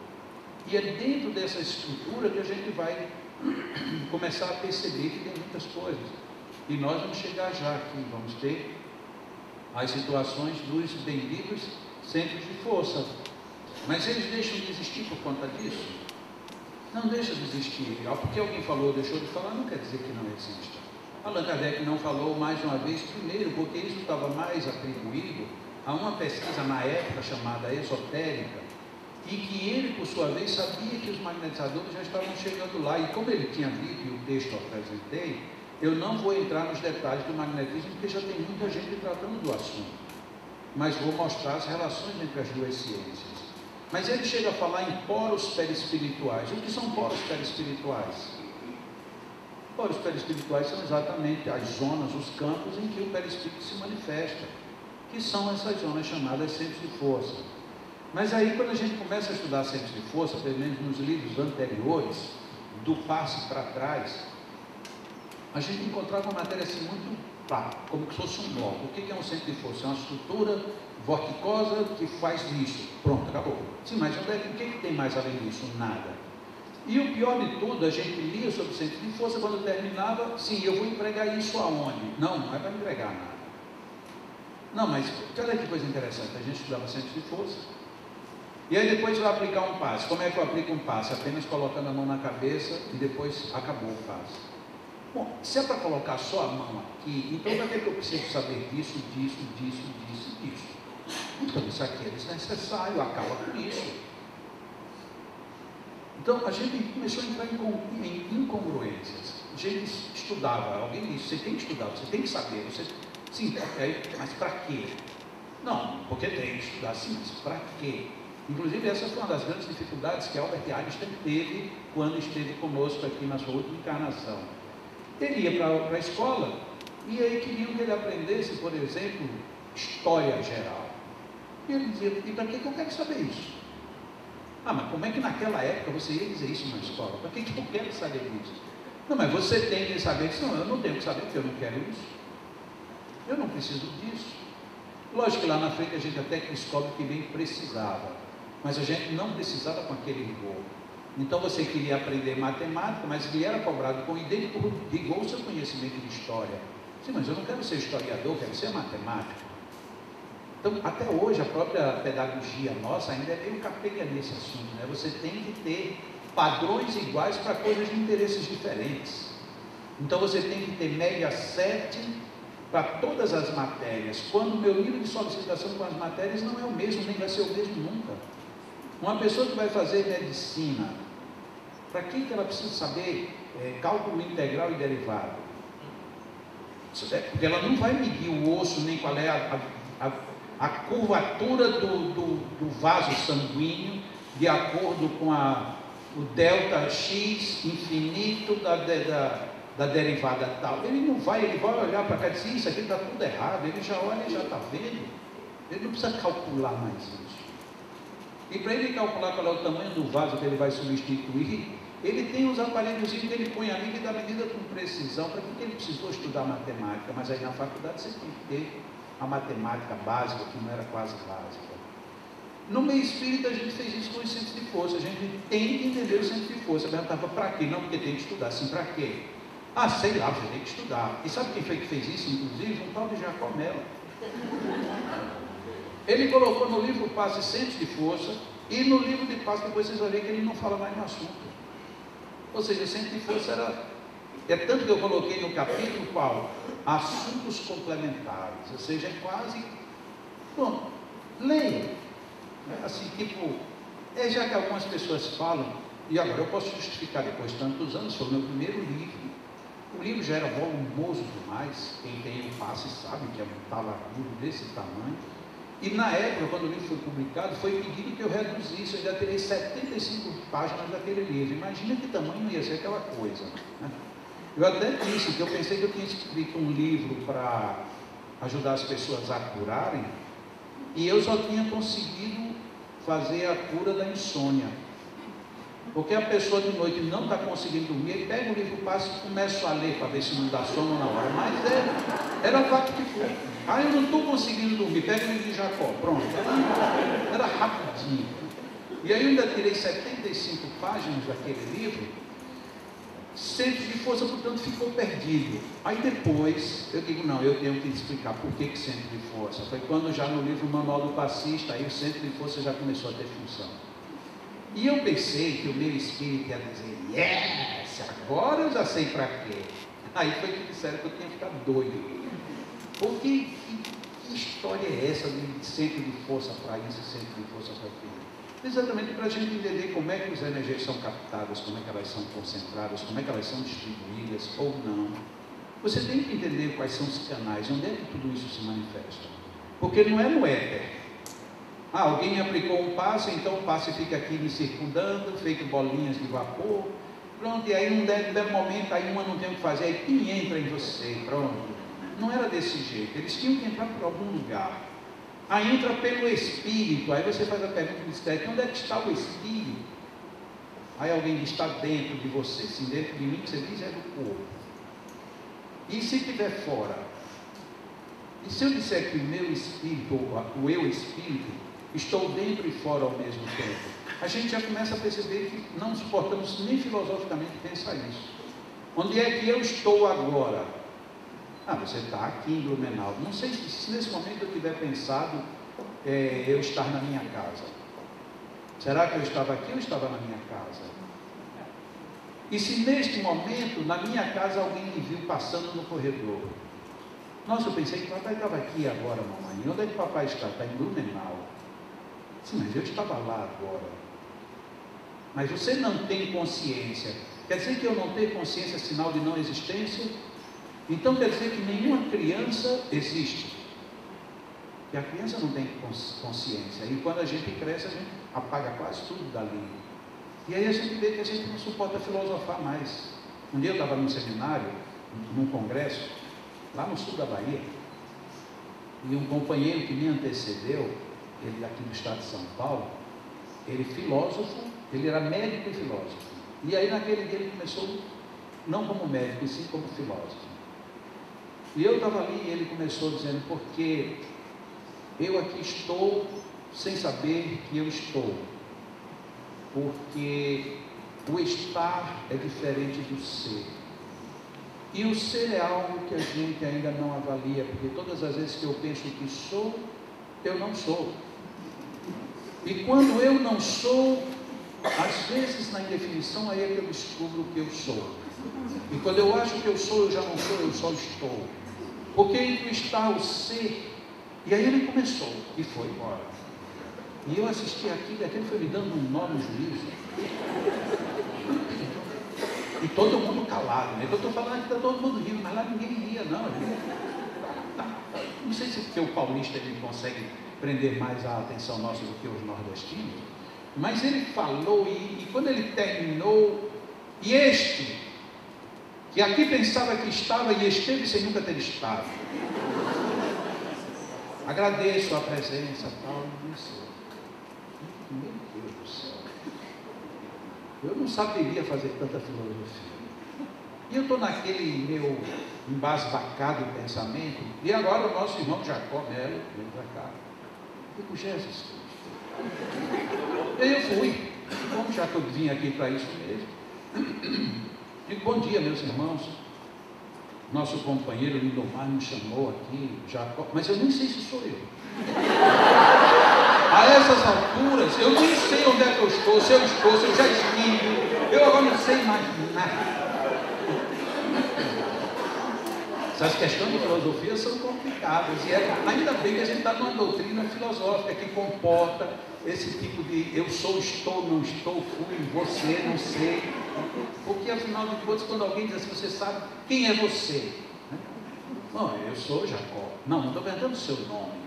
Speaker 1: E é dentro dessa estrutura que a gente vai começar a perceber que tem muitas coisas. E nós vamos chegar já aqui, vamos ter as situações dos benditos centros de força. Mas eles deixam de existir por conta disso? Não deixa de existir. Porque alguém falou, deixou de falar, não quer dizer que não exista. Allan Kardec não falou mais uma vez, primeiro, porque isso estava mais atribuído a uma pesquisa na época chamada esotérica, e que ele, por sua vez, sabia que os magnetizadores já estavam chegando lá. E como ele tinha dito, e o texto eu apresentei, eu não vou entrar nos detalhes do magnetismo, porque já tem muita gente tratando do assunto. Mas vou mostrar as relações entre as duas ciências. Mas ele chega a falar em poros perispirituais. O que são poros perispirituais? Poros perispirituais são exatamente as zonas, os campos em que o perispírito se manifesta, que são essas zonas chamadas centros de força. Mas aí, quando a gente começa a estudar centros de força, pelo menos nos livros anteriores, do passo para trás, a gente encontrava uma matéria assim muito como se fosse um bloco. O que é um centro de força? É uma estrutura vorticosa que faz isso. Pronto, acabou. Sim, mas o que tem mais além disso? Nada. E o pior de tudo, a gente lia sobre o centro de força, quando terminava, sim, eu vou empregar isso aonde? Não é para empregar nada. Não, mas olha que coisa interessante, a gente estudava centro de força, e aí depois vai aplicar um passe. Como é que eu aplico um passe? Apenas colocando a mão na cabeça e depois acabou o passe. Bom, se é para colocar só a mão aqui, então para que eu preciso saber disso, disso, disso, disso e disso? Então isso aqui é desnecessário, acaba com isso. Então a gente começou a entrar em incongruências. A gente estudava, alguém disse, você tem que estudar, você tem que saber, você... Sim, mas para quê? Não, porque tem que estudar, sim, mas para quê? Inclusive essa foi uma das grandes dificuldades que Albert Einstein teve quando esteve conosco aqui na sua última encarnação. Ele ia para a escola e aí queriam que ele aprendesse, por exemplo, história geral. E ele dizia, e para que eu quero saber isso? Ah, mas como é que naquela época você ia dizer isso na escola? Para que eu quero saber disso? Não, mas você tem que saber isso. Não, eu não tenho que saber porque eu não quero isso. Eu não preciso disso. Lógico que lá na frente a gente até descobre que nem precisava, mas a gente não precisava com aquele rigor. Então você queria aprender matemática, mas lhe era cobrado com idêntico rigor o seu conhecimento de história. Sim, mas eu não quero ser historiador, quero ser matemático. Então, até hoje, a própria pedagogia nossa ainda é meio capenga nesse assunto, né? Você tem que ter padrões iguais para coisas de interesses diferentes. Então, você tem que ter média 7 para todas as matérias, quando o meu nível de solicitação com as matérias não é o mesmo, nem vai ser o mesmo nunca. Uma pessoa que vai fazer medicina, para que ela precisa saber cálculo integral e derivado? Porque ela não vai medir o osso, nem qual é a curvatura do vaso sanguíneo, de acordo com o delta X infinito da derivada tal. Ele não vai, ele vai olhar para cá e dizer, isso aqui está tudo errado, ele já olha e já está vendo. Ele não precisa calcular mais isso. E para ele calcular qual é o tamanho do vaso que ele vai substituir, ele tem uns aparelhos que ele põe ali que dá medida com precisão. Para que ele precisou estudar matemática? Mas aí na faculdade você tem que ter a matemática básica, que não era quase básica. No meio espírita a gente fez isso com os centros de força. A gente tem que entender o centro de força. Eu perguntava para quê? Não, porque tem que estudar. Assim, para quê? Ah, sei lá, você tem que estudar. E sabe quem foi que fez isso, inclusive? Um tal de Jacó Mello. Ele colocou no livro Passe Centros de Força, e no livro de Passe, depois vocês vão ver que ele não fala mais no assunto. Ou seja, centro de força era... É tanto que eu coloquei no capítulo qual? Assuntos complementares. Ou seja, é quase... Bom, leia. Assim, tipo... já que algumas pessoas falam, e agora eu posso justificar depois de tantos anos, foi o meu primeiro livro. O livro já era volumoso demais, quem tem o Passe sabe que é um talargudo desse tamanho. E na época, quando o livro foi publicado, foi pedido que eu reduzisse, eu já terei 75 páginas daquele livro. Imagina que tamanho ia ser aquela coisa, né? Eu até disse que eu pensei que eu tinha escrito um livro para ajudar as pessoas a curarem, e eu só tinha conseguido fazer a cura da insônia. Porque a pessoa de noite não está conseguindo dormir, ele pega o livro, passa e começa a ler para ver se não dá sono na hora. Mas era o fato que foi. Ah, eu não estou conseguindo dormir, pega o livro de Jacó, pronto. Era rapidinho. E aí eu ainda tirei 75 páginas daquele livro. Centro de força, portanto, ficou perdido. Aí depois, eu digo, não, eu tenho que explicar por que centro de força. Foi quando já no livro Manual do Passista, aí o centro de força já começou a ter função. E eu pensei que o meu espírito ia dizer, yes, agora eu já sei para quê. Aí foi que disseram que eu tinha ficado doido. Porque que história é essa de centro de força para isso e centro de força para aquilo? Exatamente para a gente entender como é que as energias são captadas, como é que elas são concentradas, como é que elas são distribuídas ou não. Você tem que entender quais são os canais, onde é que tudo isso se manifesta. Porque não é no éter. Ah, alguém me aplicou um passe, então o passe fica aqui me circundando, feito bolinhas de vapor. Pronto, e aí num dado momento, aí uma não tem o que fazer, aí quem entra em você, pronto. Não era desse jeito, eles tinham que entrar por algum lugar. Aí entra pelo Espírito, aí você faz a pergunta discreta, onde é que está o Espírito? Aí alguém diz, está dentro de você, sim, dentro de mim, que você diz é do corpo. E se estiver fora? E se eu disser que o meu Espírito, o eu Espírito, estou dentro e fora ao mesmo tempo? A gente já começa a perceber que não suportamos nem filosoficamente pensar isso. Onde é que eu estou agora? Ah, você está aqui em Blumenau. Não sei se nesse momento eu tiver pensado eu estar na minha casa. Será que eu estava aqui ou estava na minha casa? E se neste momento, na minha casa, alguém me viu passando no corredor? Nossa, eu pensei que papai estava aqui agora, mamãe. Onde é que papai está? Está em Blumenau. Sim, mas eu estava lá agora. Mas você não tem consciência. Quer dizer que eu não tenho consciência é sinal de não existência? Então quer dizer que nenhuma criança existe. Que a criança não tem consciência. E quando a gente cresce, a gente apaga quase tudo dali. E aí a gente vê que a gente não suporta filosofar mais. Um dia eu estava num seminário, num congresso, lá no sul da Bahia, e um companheiro que me antecedeu, ele daqui do estado de São Paulo, ele filósofo, ele era médico e filósofo. E aí naquele dia ele começou, não como médico, e sim como filósofo. E eu estava ali e ele começou dizendo, porque eu aqui estou sem saber que eu estou. Porque o estar é diferente do ser. E o ser é algo que a gente ainda não avalia, porque todas as vezes que eu penso que sou, eu não sou. E quando eu não sou, às vezes na indefinição aí é que eu descubro que eu sou. E quando eu acho que eu sou, eu já não sou, eu só estou. Porque entre o estar, o ser, e aí ele começou e foi embora. E eu assisti aquilo, e aquele foi me dando um nó no juízo. E todo mundo calado, né? Eu estou falando que está todo mundo rindo, mas lá ninguém ria, não. Não sei se porque o paulista ele consegue prender mais a atenção nossa do que os nordestinos, mas ele falou, e quando ele terminou, e este, que aqui pensava que estava e esteve sem nunca ter estado, agradeço a presença, tal, isso. Meu Deus do céu. Eu não saberia fazer tanta filosofia. E eu estou naquele meu embasbacado pensamento, e agora o nosso irmão Jacó Melo vem para cá. Eu digo, Jesus Cristo. E aí eu fui. Como já que eu vim aqui para isso mesmo. Digo, bom dia, meus irmãos. Nosso companheiro Lindomar me chamou aqui, Jacó, mas eu nem sei se sou eu. A essas alturas, eu nem sei onde é que eu estou, se eu já estive, eu agora não sei mais nada. Essas questões de filosofia são complicadas, e ainda bem que a gente está numa doutrina filosófica que comporta esse tipo de eu sou, estou, não estou, fui, você, não sei. Porque afinal de contas, quando alguém diz assim, você sabe quem é você? Bom, eu sou Jacó. Não estou perguntando o seu nome.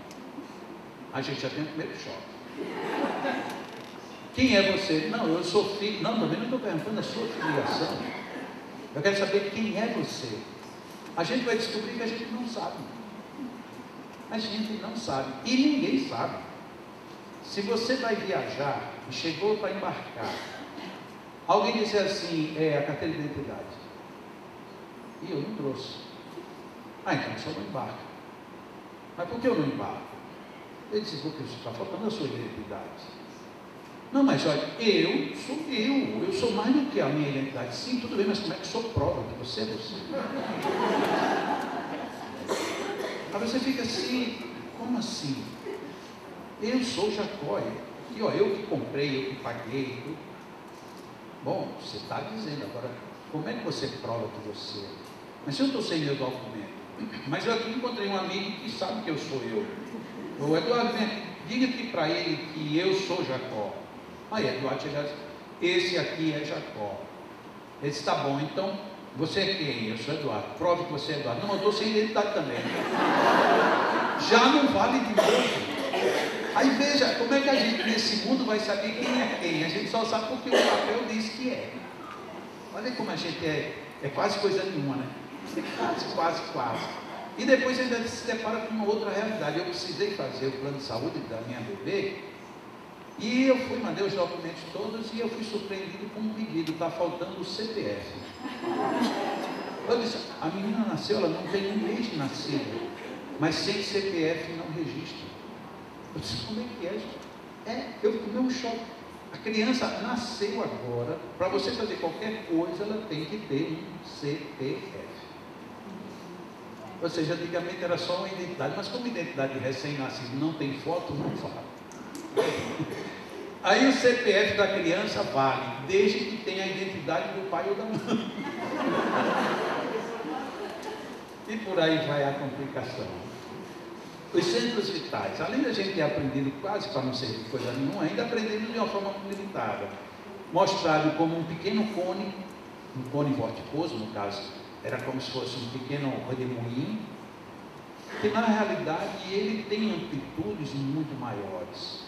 Speaker 1: A gente já tem o primeiro choque. Quem é você? Não, eu sou filho. Não, também não estou perguntando a sua filiação. Eu quero saber quem é você. A gente vai descobrir que a gente não sabe. A gente não sabe. E ninguém sabe. Se você vai viajar e chegou para embarcar, alguém disser assim, a carteira de identidade. E eu não trouxe. Então só não embarca. Mas por que eu não embarco? Ele disse, porque está faltando a sua identidade. Não, mas olha, eu sou mais do que a minha identidade. Sim, tudo bem, mas como é que sou prova que você é você? Aí você fica assim, como assim? Eu sou Jacó, e ó, eu que comprei, eu que paguei. Bom, você está dizendo, agora, como é que você prova que você é? Mas se eu estou sem meu documento, mas eu aqui encontrei um amigo que sabe que eu sou eu. O Eduardo, diga aqui para ele que eu sou Jacó. Aí Eduardo chega e diz, esse aqui é Jacó. Ele disse, tá bom, então você é quem? Eu sou Eduardo. Prove que você é Eduardo. Não, eu estou sem identidade também. Já não vale de novo. Aí veja, como é que a gente nesse mundo vai saber quem é quem? A gente só sabe porque o papel diz que é. Olha como a gente é quase coisa nenhuma, né? Quase. E depois ainda se depara com uma outra realidade. Eu precisei fazer o plano de saúde da minha bebê, e eu fui, mandei os documentos todos, e eu fui surpreendido com um pedido, está faltando o CPF. Eu disse, a menina nasceu, ela não tem um mês de nascido, mas sem CPF não registra. Eu disse, como é que é, gente? Eu tomei um choque. A criança nasceu agora, para você fazer qualquer coisa, ela tem que ter um CPF. Ou seja, antigamente era só uma identidade, mas como identidade de recém-nascido não tem foto, não fala. Aí o CPF da criança vale, desde que tenha a identidade do pai ou da mãe. E por aí vai a complicação. Os centros vitais, além da gente ter aprendido quase para não servir coisa nenhuma, ainda aprendemos de uma forma limitada. Mostrado como um pequeno cone, um cone vorticoso, no caso, era como se fosse um pequeno redemoinho, que na realidade ele tem amplitudes muito maiores.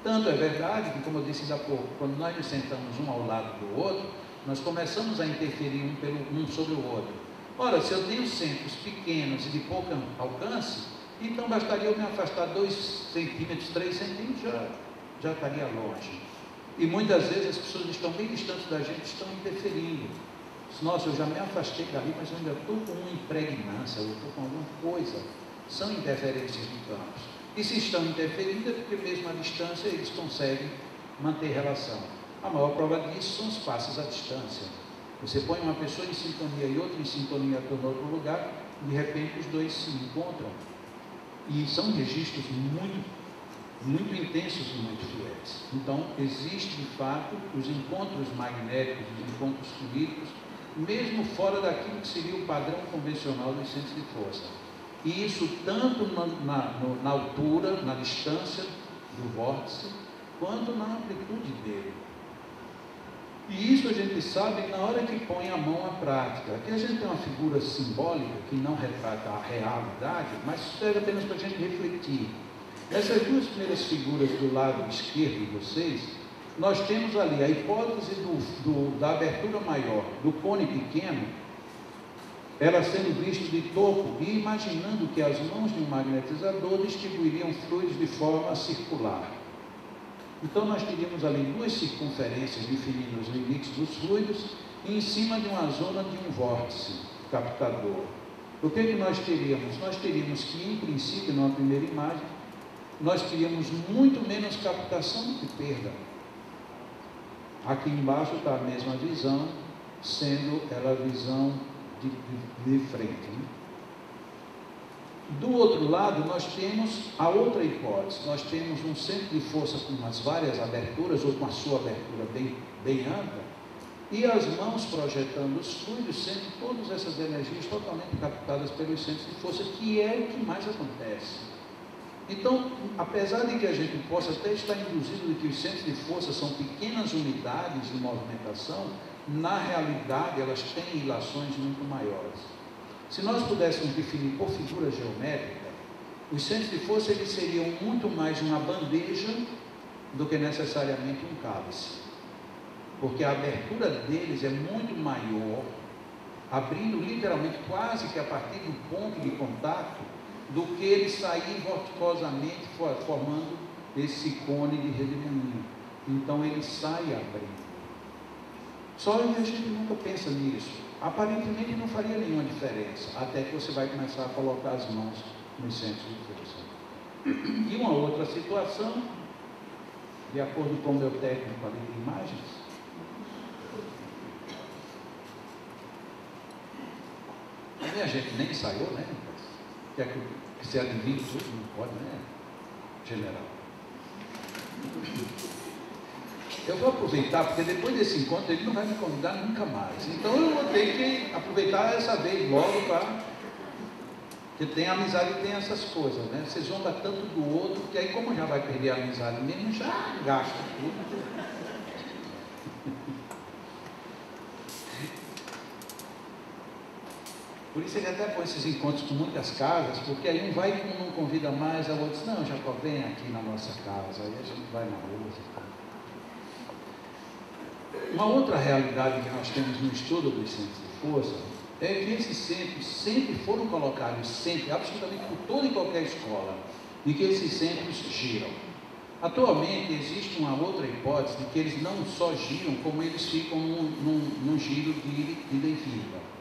Speaker 1: Tanto é verdade que, como eu disse há pouco, quando nós nos sentamos um ao lado do outro, nós começamos a interferir um sobre o outro. Ora, se eu tenho centros pequenos e de pouco alcance, então bastaria eu me afastar 2 centímetros, 3 centímetros, já estaria longe. E muitas vezes as pessoas estão bem distantes da gente, estão interferindo. Nossa, eu já me afastei dali, mas eu ainda estou com uma impregnância, eu estou com alguma coisa. São interferências de campos. E se estão interferindo é porque mesmo à distância eles conseguem manter relação. A maior prova disso são os passos à distância. Você põe uma pessoa em sintonia e outra em sintonia por outro lugar, de repente os dois se encontram. E são registros muito intensos e muito fiéis. Então, existe de fato os encontros magnéticos, os encontros fluídicos, mesmo fora daquilo que seria o padrão convencional dos centros de força. E isso tanto na altura, na distância do vórtice, quanto na amplitude dele. E isso a gente sabe na hora que põe a mão à prática. Aqui a gente tem uma figura simbólica que não retrata a realidade, mas serve apenas para a gente refletir. Essas duas primeiras figuras do lado esquerdo de vocês, nós temos ali a hipótese da abertura maior, do cone pequeno, ela sendo vista de topo e imaginando que as mãos de um magnetizador distribuiriam fluidos de forma circular. Então nós teríamos ali 2 circunferências definindo os limites dos fluidos e em cima de uma zona de um vórtice captador. O que nós teríamos? Nós teríamos que, em princípio, numa primeira imagem, nós teríamos muito menos captação do que perda. Aqui embaixo está a mesma visão, sendo ela a visão de frente. Né? Do outro lado, nós temos a outra hipótese. Nós temos um centro de força com umas várias aberturas, ou com a sua abertura bem ampla, e as mãos projetando os fluidos, sendo todas essas energias totalmente captadas pelos centros de força, que é o que mais acontece. Então, apesar de que a gente possa até estar induzido de que os centros de força são pequenas unidades de movimentação, na realidade elas têm ilações muito maiores. Se nós pudéssemos definir por figura geométrica, os centros de força eles seriam muito mais uma bandeja do que necessariamente um cálice. Porque a abertura deles é muito maior, abrindo literalmente quase que a partir do ponto de contato, do que ele sair vorticosamente formando esse cone de redemoinho. Então ele sai abrindo. Só que a gente nunca pensa nisso. Aparentemente não faria nenhuma diferença, até que você vai começar a colocar as mãos nos centros de força. E uma outra situação, de acordo com o meu técnico ali de imagens, a minha gente nem ensaiou, né? Quer que você adivinhe tudo? Não pode, né, general? Eu vou aproveitar, porque depois desse encontro ele não vai me convidar nunca mais. Então eu vou ter que aproveitar essa vez logo para... Porque tem amizade e tem essas coisas, né? Você zomba tanto do outro, que aí como já vai perder a amizade mesmo, já gasta tudo. Por isso ele até põe esses encontros com muitas casas, porque aí um vai e não convida mais, a outra diz, não, Jacó, vem aqui na nossa casa, aí a gente vai na rua. Uma outra realidade que nós temos no estudo dos centros de força é que esses centros sempre foram colocados, sempre, absolutamente por toda e qualquer escola, e que esses centros giram. Atualmente existe uma outra hipótese de que eles não só giram, como eles ficam num giro de ida e vinda.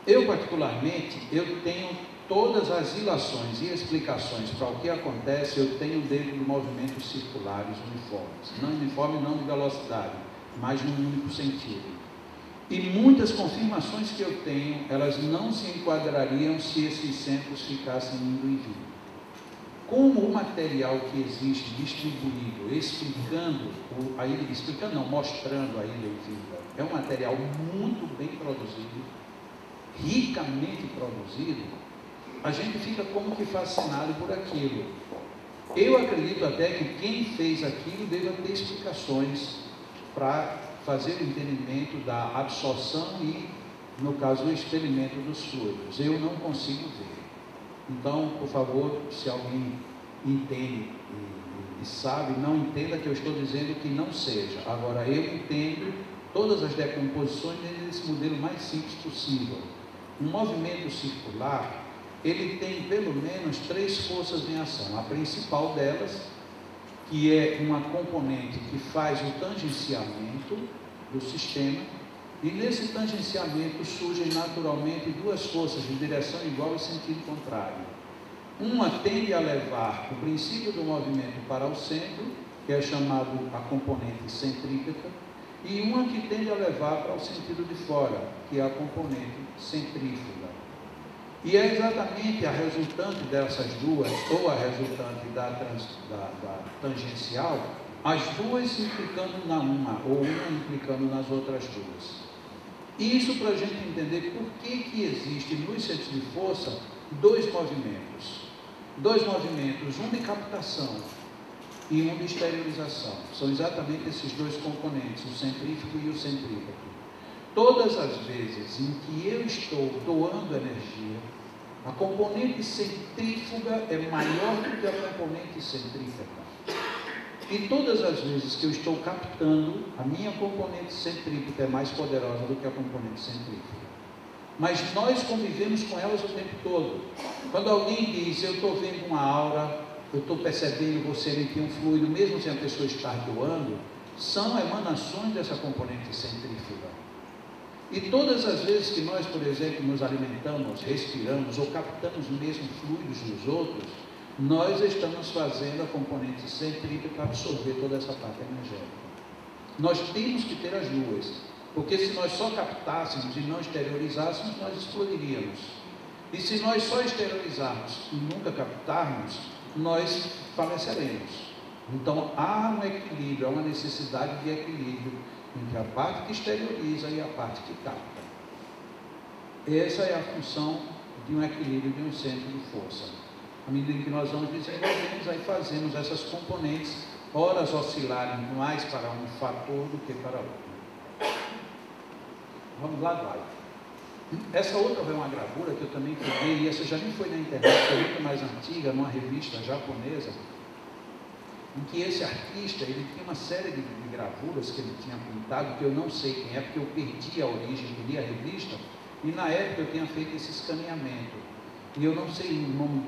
Speaker 1: Eu, particularmente, eu tenho todas as ilações e explicações para o que acontece, eu tenho dentro de movimentos circulares uniformes. Não uniforme, não de velocidade, mas num único sentido. E muitas confirmações que eu tenho, elas não se enquadrariam se esses centros ficassem indo e vindo. Como o material que existe distribuído, mostrando a ida e vinda, é um material muito bem produzido, ricamente produzido, a gente fica como que fascinado por aquilo. Eu acredito até que quem fez aquilo deva ter explicações para fazer o entendimento da absorção e, no caso, o experimento dos fluidos. Eu não consigo ver. Então, por favor, se alguém entende e sabe, não entenda que eu estou dizendo que não seja. Agora, eu entendo todas as decomposições nesse modelo mais simples possível. Um movimento circular, ele tem pelo menos 3 forças em ação. A principal delas, que é uma componente que faz o tangenciamento do sistema, e nesse tangenciamento surgem naturalmente 2 forças de direção igual e sentido contrário. Uma tende a levar o princípio do movimento para o centro, que é chamado a componente centrípeta, e uma que tende a levar para o sentido de fora, que é a componente centrífuga. E é exatamente a resultante dessas duas, ou a resultante da tangencial, as duas implicando na uma, ou uma implicando nas outras duas. Isso para a gente entender por que existe nos centros de força 2 movimentos. 2 movimentos, um de captação e um de exteriorização. São exatamente esses 2 componentes, o centrífugo e o centrípeto. Todas as vezes em que eu estou doando energia, a componente centrífuga é maior do que a componente centrípeta. E todas as vezes que eu estou captando, a minha componente centrípeta é mais poderosa do que a componente centrífuga. Mas nós convivemos com elas o tempo todo. Quando alguém diz, eu estou vendo uma aura, eu estou percebendo você emitir um fluido, mesmo sem a pessoa estar doando, são emanações dessa componente centrífuga. E todas as vezes que nós, por exemplo, nos alimentamos, respiramos ou captamos mesmo fluidos dos outros, nós estamos fazendo a componente centrípeta absorver toda essa parte energética. Nós temos que ter as duas, porque se nós só captássemos e não exteriorizássemos, nós explodiríamos. E se nós só exteriorizarmos e nunca captarmos, nós faleceremos. Então há um equilíbrio, há uma necessidade de equilíbrio entre a parte que exterioriza e a parte que capta. Essa é a função de um equilíbrio de um centro de força. À medida que nós vamos desenvolvendo, aí fazemos essas componentes, horas oscilarem mais para um fator do que para outro. Vamos lá, vai. Essa outra é uma gravura que eu também peguei, e essa já nem foi na internet, foi muito mais antiga, numa revista japonesa, em que esse artista, ele tinha uma série de gravuras que ele tinha pintado, que eu não sei quem é, porque eu perdi a origem, li a revista, e na época eu tinha feito esse escaneamento. E eu não sei o nome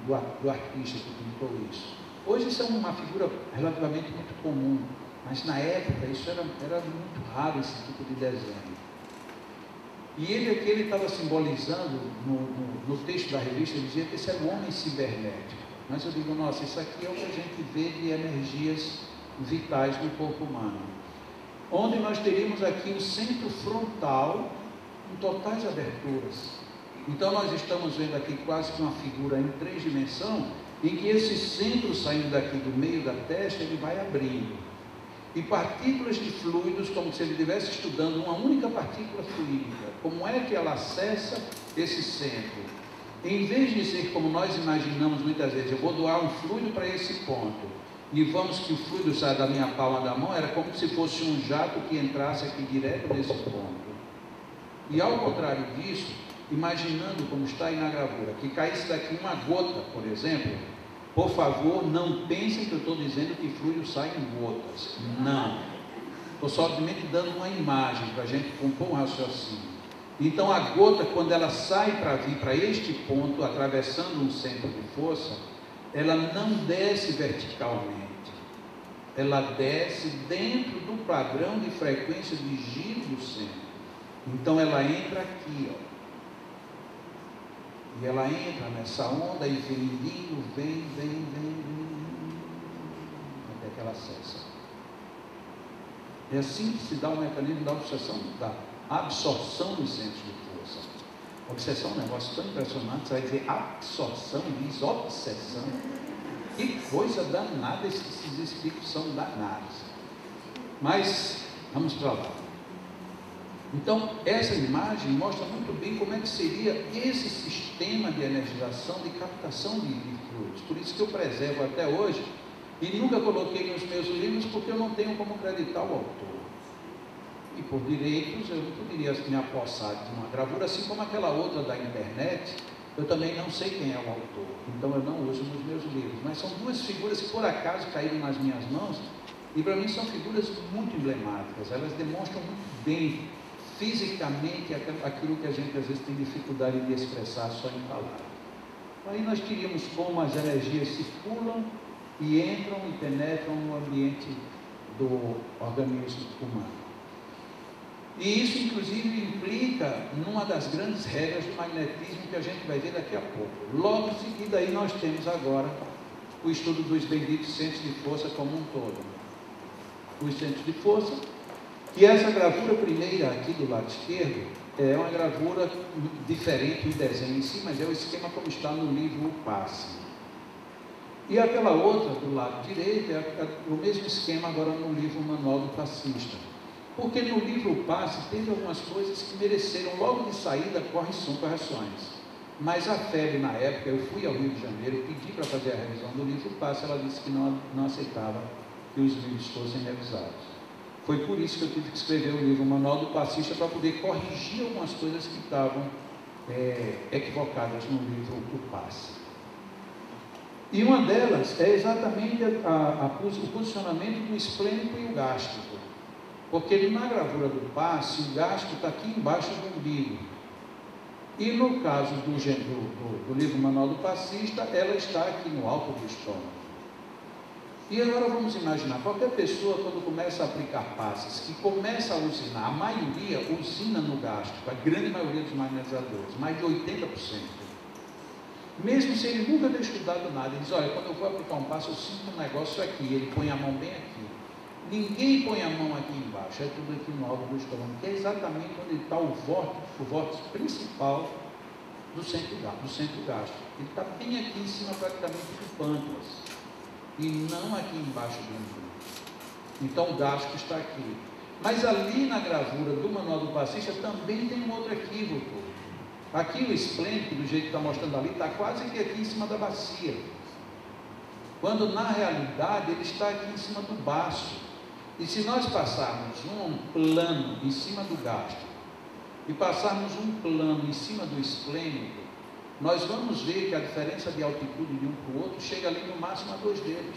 Speaker 1: do artista que pintou isso. Hoje isso é uma figura relativamente muito comum, mas na época isso era muito raro, esse tipo de desenho. E ele aqui, ele estava simbolizando, no texto da revista, ele dizia que esse era o homem cibernético. Mas eu digo, nossa, isso aqui é o que a gente vê de energias vitais no corpo humano. Onde nós teríamos aqui o centro frontal em totais aberturas. Então nós estamos vendo aqui quase que uma figura em 3 dimensões, em que esse centro saindo daqui do meio da testa, ele vai abrindo. E partículas de fluidos, como se ele estivesse estudando uma única partícula fluídica. Como é que ela acessa esse centro? Em vez de ser como nós imaginamos muitas vezes, eu vou doar um fluido para esse ponto, e vamos que o fluido saia da minha palma da mão, era como se fosse um jato que entrasse aqui direto nesse ponto. E ao contrário disso, imaginando como está aí na gravura, que caísse daqui uma gota, por exemplo, por favor, não pensem que eu estou dizendo que fluido sai em gotas. Não. Estou somente dando uma imagem para a gente compor um raciocínio. Então a gota, quando ela sai para vir para este ponto, atravessando um centro de força, ela não desce verticalmente. Ela desce dentro do padrão de frequência de giro do centro. Então ela entra aqui, ó. E ela entra nessa onda e vem vindo, vem, até que ela acessa. É assim que se dá o mecanismo da absorção dos centros de força. Obsessão é um negócio tão impressionante, você vai dizer absorção, diz obsessão. Que coisa danada, esses espíritos são danados. Mas, vamos para lá. Então, essa imagem mostra muito bem como é que seria esse sistema de energização, de captação de fluidos. Por isso que eu preservo até hoje e nunca coloquei nos meus livros, porque eu não tenho como acreditar o autor. E por direitos, eu não poderia me apossar de uma gravura, assim como aquela outra da internet, eu também não sei quem é o autor, então eu não uso nos meus livros. Mas são 2 figuras que por acaso caíram nas minhas mãos, E para mim são figuras muito emblemáticas, elas demonstram muito bem, fisicamente, aquilo que a gente às vezes tem dificuldade de expressar só em palavras. Aí nós teríamos como as energias circulam e entram e penetram no ambiente do organismo humano. E isso, inclusive, implica numa das grandes regras do magnetismo que a gente vai ver daqui a pouco. Logo em seguida, aí nós temos agora o estudo dos benditos centros de força como um todo. Os centros de força, que essa gravura primeira aqui do lado esquerdo é uma gravura diferente do desenho em si, mas é o esquema como está no livro O Passe. E aquela outra do lado direito é o mesmo esquema agora no livro Manual do Passista. Porque no livro O Passe teve algumas coisas que mereceram logo de saída correções. Mas a FEB, na época, eu fui ao Rio de Janeiro, pedi para fazer a revisão do livro O Passe, ela disse que não aceitava que os livros fossem revisados. Foi por isso que eu tive que escrever o livro Manual do Passista, para poder corrigir algumas coisas que estavam equivocadas no livro O Passe. E uma delas é exatamente o posicionamento do esplênico e o gástrico. Porque na gravura do passe, o gástrico está aqui embaixo do umbigo. E no caso do livro Manual do Passista, ela está aqui no alto do estômago. E agora vamos imaginar, qualquer pessoa quando começa a aplicar passes, que começa a usinar, a maioria usina no gástrico, a grande maioria dos magnetizadores, mais de 80%. Mesmo se ele nunca ter estudado nada, ele diz, olha, quando eu vou aplicar um passe, eu sinto um negócio aqui, ele põe a mão bem aqui. Ninguém põe a mão aqui embaixo, é tudo aqui no alto do estômago, que é exatamente onde está o vórtice principal do centro gástrico. Ele está bem aqui em cima praticamente do pâncreas, e não aqui embaixo do umbigo. Então o gástrico está aqui. Mas ali na gravura do Manual do Passista também tem um outro equívoco. Aqui o esplênico, do jeito que está mostrando ali, está quase que aqui em cima da bacia. Quando na realidade ele está aqui em cima do baço. E se nós passarmos um plano em cima do gástrico e passarmos um plano em cima do esplênico, nós vamos ver que a diferença de altitude de um para o outro chega ali no máximo a 2 dedos.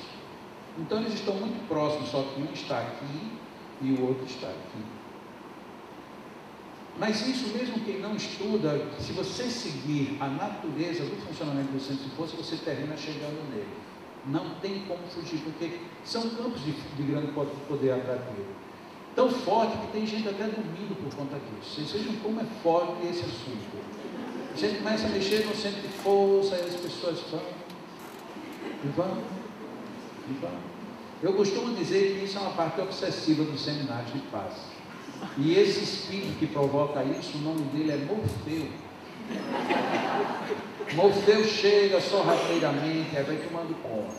Speaker 1: Então eles estão muito próximos, só que um está aqui e o outro está aqui. Mas isso mesmo quem não estuda, se você seguir a natureza do funcionamento do centro de força, você termina chegando nele. Não tem como fugir, porque são campos de grande poder atrativo. Tão forte que tem gente até dormindo por conta disso. Vocês vejam como é forte esse assunto. A gente começa a mexer no centro de força, e as pessoas vão. Eu costumo dizer que isso é uma parte obsessiva dos seminários de passe. E esse espírito que provoca isso, o nome dele é Morfeu. Morfeu chega sorrateiramente, aí vai tomando conta.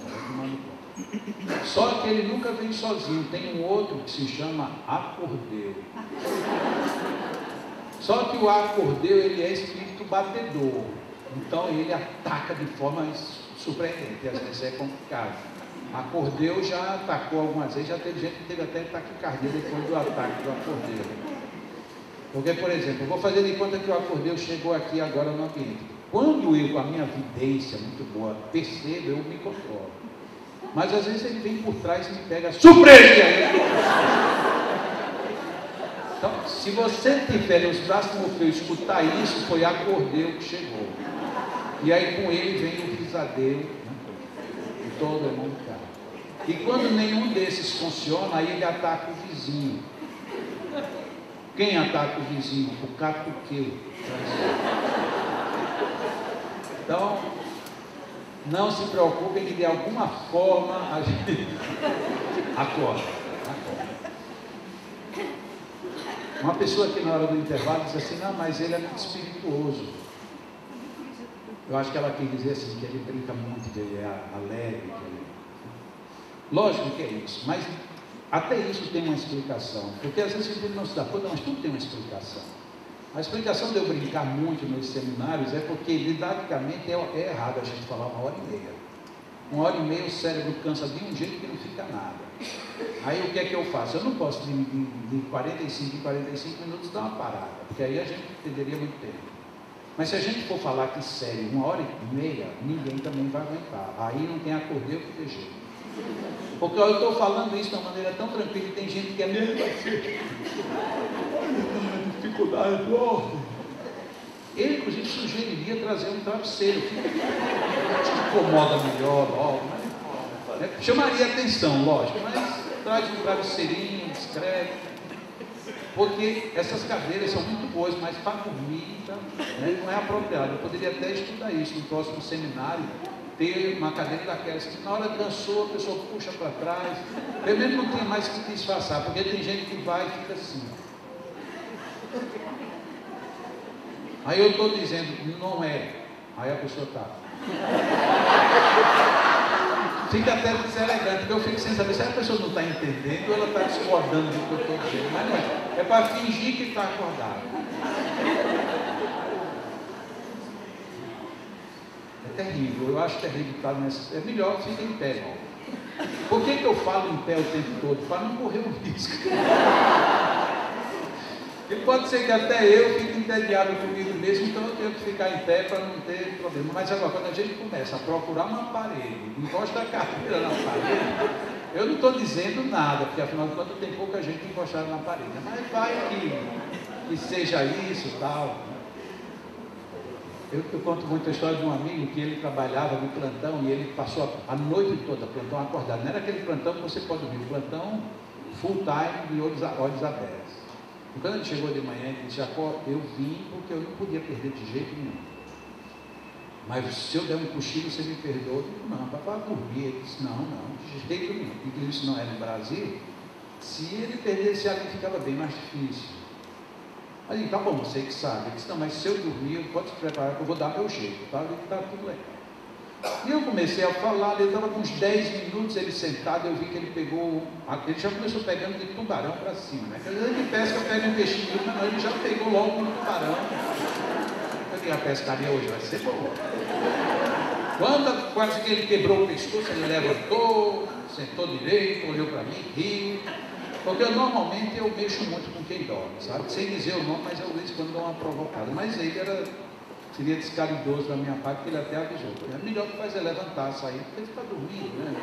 Speaker 1: Só que ele nunca vem sozinho, tem um outro que se chama Acordeu. Só que o Acordeu, ele é espírito batedor, então ele ataca de forma surpreendente, às vezes é complicado. Acordeu já atacou algumas vezes, já teve gente que teve até taquicardia depois do ataque do Acordeu. Porque, por exemplo, eu vou fazer de conta que o Acordeu chegou aqui agora no ambiente. Quando eu, com a minha vidência muito boa, percebo, eu me controlo. Mas às vezes ele vem por trás e me pega surpresa! Então, se você tiver nos braços do Morfeu escutar isso, foi Acordeu que chegou. E aí com ele vem o risadeiro, e todo mundo cai. E quando nenhum desses funciona, aí ele ataca o vizinho. Quem ataca o vizinho? O catuqueiro. Então, não se preocupem que de alguma forma a gente acorda. Uma pessoa que na hora do intervalo diz assim, não, mas ele é muito espirituoso. Eu acho que ela quer dizer assim, que ele brinca muito, que ele é alegre. Lógico que é isso, mas até isso tem uma explicação. Porque às vezes a gente não se dá conta, mas tudo tem uma explicação. A explicação de eu brincar muito nesses seminários é porque, didaticamente, é errado a gente falar 1h30. 1h30 o cérebro cansa de um jeito que não fica nada. Aí o que é que eu faço? Eu não posso de 45 em 45 minutos dar uma parada, porque aí a gente perderia muito tempo. Mas se a gente for falar que sério, 1h30, ninguém também vai aguentar. Aí não tem Acordeu que ter jeito. Porque eu estou falando isso de uma maneira tão tranquila e tem gente que é mesmo assim. Olha, dificuldade, ele, inclusive, sugeriria trazer um travesseiro, que te incomoda melhor, logo, né? Chamaria atenção, lógico, mas traz um travesseirinho discreto, porque essas cadeiras são muito boas, mas para dormir, né, não é apropriado. Eu poderia até estudar isso no próximo seminário, ter uma cadeira daquelas que na hora cansou, a pessoa puxa para trás, pelo menos não tem mais que disfarçar, porque tem gente que vai e fica assim. Aí eu estou dizendo, não é. Aí a pessoa está. Fica até deselegante, porque eu fico sem saber se a pessoa não está entendendo ou ela está discordando do que eu estou dizendo. Mas não é. É para fingir que está acordado. É terrível. Eu acho terrível estar nessa. É melhor ficar em pé. Por que eu falo em pé o tempo todo? Para não correr o risco. E pode ser que até eu fique entediado comigo mesmo, então eu tenho que ficar em pé para não ter problema. Mas agora, quando a gente começa a procurar um aparelho, encosta a cadeira na parede, eu não estou dizendo nada, porque afinal de contas tem pouca gente encostada na parede. Mas vai que seja isso e tal. Eu conto muito a história de um amigo que ele trabalhava no plantão e ele passou a noite toda plantão acordado. Não era aquele plantão que você pode dormir, plantão full time de olhos abertos. E quando ele chegou de manhã, ele disse: Jacó, eu vim porque eu não podia perder de jeito nenhum. Mas se eu der um cochilo, você me perdoa? Eu digo, não, para dormir. Ele disse: não, de jeito nenhum. E isso não é no Brasil. Se ele perdesse ali, ficava bem mais difícil. Aí ele, tá bom, você que sabe. Ele disse: não, mas se eu dormir, pode se preparar que eu vou dar meu jeito. Tá? Ele está tudo legal. E eu comecei a falar, ele estava com uns 10 minutos, ele sentado, eu vi que ele pegou, ele já começou pegando de tubarão para cima, né? Quer dizer, ele pesca, pega um peixinho, mas não, ele já pegou logo um tubarão. Eu digo, a pescaria hoje vai ser boa. Quando quase que ele quebrou o pescoço, ele levantou, sentou direito, olhou para mim, riu. Porque eu normalmente eu mexo muito com quem dorme, sabe? Sem dizer o nome, mas eu de vez em quando dou uma provocada. Mas ele seria descaridoso da minha parte, porque ele até avisou. É melhor que faz é levantar, sair, porque ele está dormindo, né?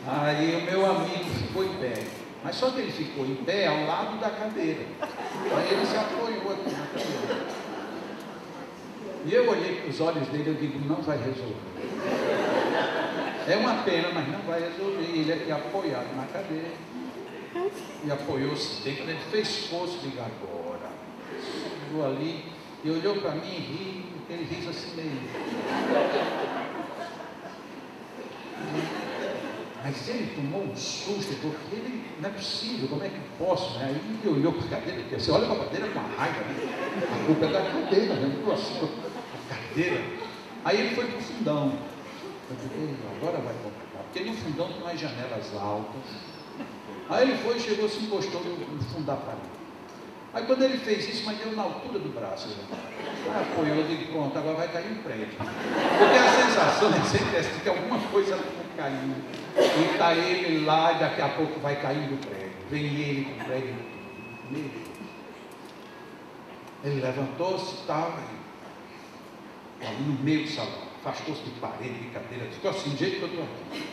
Speaker 1: Aí o meu amigo ficou em pé. Mas só que ele ficou em pé ao lado da cadeira. Aí ele se apoiou aqui na cadeira. E eu olhei para os olhos dele e eu digo, não vai resolver. É uma pena, mas não vai resolver. Ele aqui apoiado na cadeira. E apoiou-se bem. Quando ele fez força, eu digo, agora. Chegou ali e olhou para mim e riu, aquele riso assim meio. Mas ele tomou um susto, porque ele, não é possível, como é que posso, né? Aí ele olhou para a cadeira, porque você olha para a cadeira com a raiva, né? A culpa é da cadeira, né? A cadeira. Aí ele foi para o fundão. Eu falei, agora vai complicar, porque no fundão tem umas janelas altas. Aí ele foi, chegou, se encostou no fundo da parede. Aí quando ele fez isso, mas deu na altura do braço. Aí apoiou, eu digo, pronto, agora vai cair um prédio. Porque a sensação é sempre essa, de que alguma coisa está caindo. E está ele lá, e daqui a pouco vai caindo o prédio. Vem ele com o prédio. Ele levantou-se e estava ali no meio do salão. Afastou-se de parede, de cadeira, ficou assim, do jeito que eu estou aqui.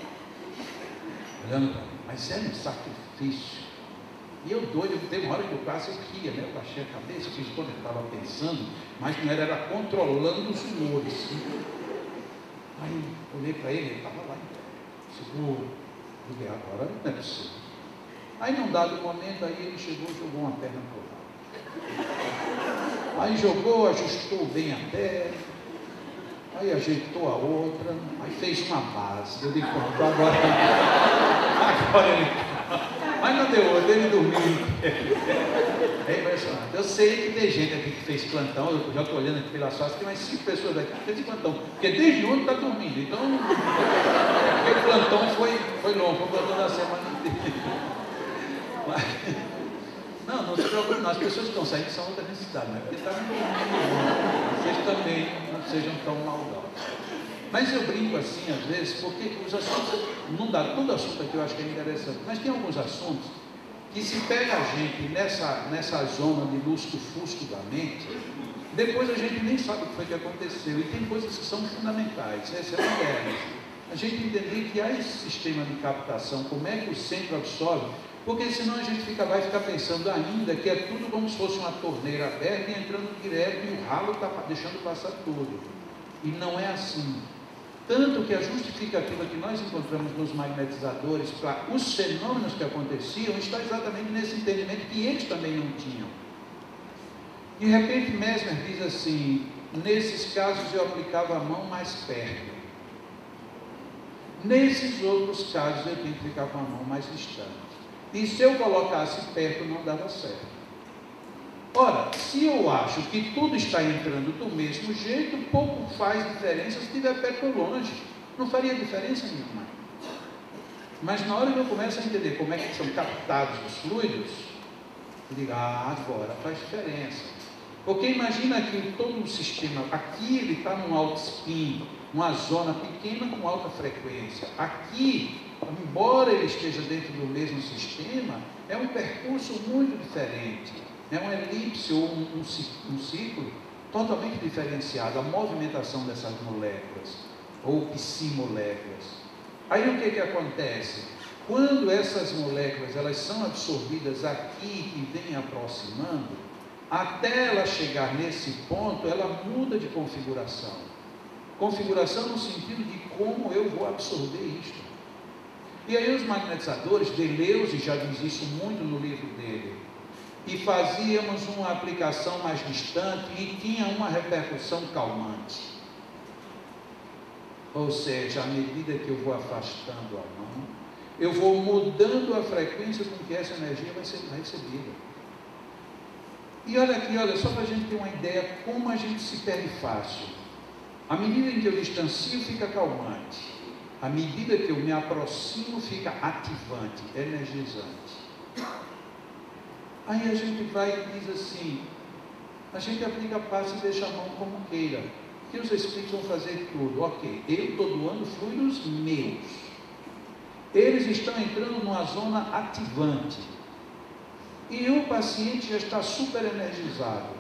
Speaker 1: Olhando para mim. Mas era um sacrifício. E eu doido, teve uma hora que eu quase ria, né? Eu baixei a cabeça, fiz quando eu estava pensando, mas não era controlando os humores. Aí olhei para ele estava lá, seguro. Digo, agora não é possível. Aí num dado momento, aí ele chegou e jogou uma perna para o lado. Aí jogou, ajustou bem a perna, aí ajeitou a outra, aí fez uma base. Eu digo, pronto, agora ele. Mas não deu outro, ele dormiu. É impressionante. Eu sei que tem gente aqui que fez plantão, eu já estou olhando aqui pelas fotos, tem mais 5 pessoas aqui que fez plantão, porque desde ontem está dormindo. Então, o plantão foi longo, foi o plantão da semana inteira. Não se preocupe, não. As pessoas que estão saindo são outra necessidade, não é porque está dormindo. Vocês também não sejam tão maldosos. Mas eu brinco assim às vezes, porque os assuntos, não dá todo assunto aqui, eu acho que é interessante, mas tem alguns assuntos que se pega a gente nessa zona de lusco-fusco da mente, depois a gente nem sabe o que foi que aconteceu. E tem coisas que são fundamentais, essa é uma delas. A gente entender que há esse sistema de captação, como é que o centro absorve, porque senão a gente vai ficar pensando ainda que é tudo como se fosse uma torneira aberta e entrando direto e o ralo está deixando passar tudo. E não é assim. Tanto que a justificativa que nós encontramos nos magnetizadores para os fenômenos que aconteciam está exatamente nesse entendimento que eles também não tinham. De repente Mesmer diz assim: nesses casos eu aplicava a mão mais perto. Nesses outros casos eu tenho que ficar com a mão mais distante. E se eu colocasse perto não dava certo. Ora, se eu acho que tudo está entrando do mesmo jeito, pouco faz diferença se estiver perto ou longe. Não faria diferença nenhuma. Mas na hora que eu começo a entender como é que são captados os fluidos, eu digo, agora faz diferença. Porque imagina que todo o sistema, aqui ele está num alto spin, uma zona pequena com alta frequência. Aqui, embora ele esteja dentro do mesmo sistema, é um percurso muito diferente. É uma elipse ou um ciclo totalmente diferenciado, a movimentação dessas moléculas, ou psimoléculas. Aí o que acontece? Quando essas moléculas elas são absorvidas aqui e vêm aproximando, até ela chegar nesse ponto, ela muda de configuração. Configuração no sentido de como eu vou absorver isto. E aí os magnetizadores, Deleuze já diz isso muito no livro dele, e fazíamos uma aplicação mais distante e tinha uma repercussão calmante. Ou seja, à medida que eu vou afastando a mão, eu vou mudando a frequência com que essa energia vai ser recebida. E olha aqui, olha, só para a gente ter uma ideia como a gente se perde fácil. À medida em que eu distancio, fica calmante. À medida que eu me aproximo, fica ativante, energizante. Aí a gente vai e diz assim, a gente aplica passe e deixa a mão como queira, que os espíritos vão fazer tudo. Ok, eu estou doando fluidos meus, eles estão entrando numa zona ativante, e o paciente já está super energizado,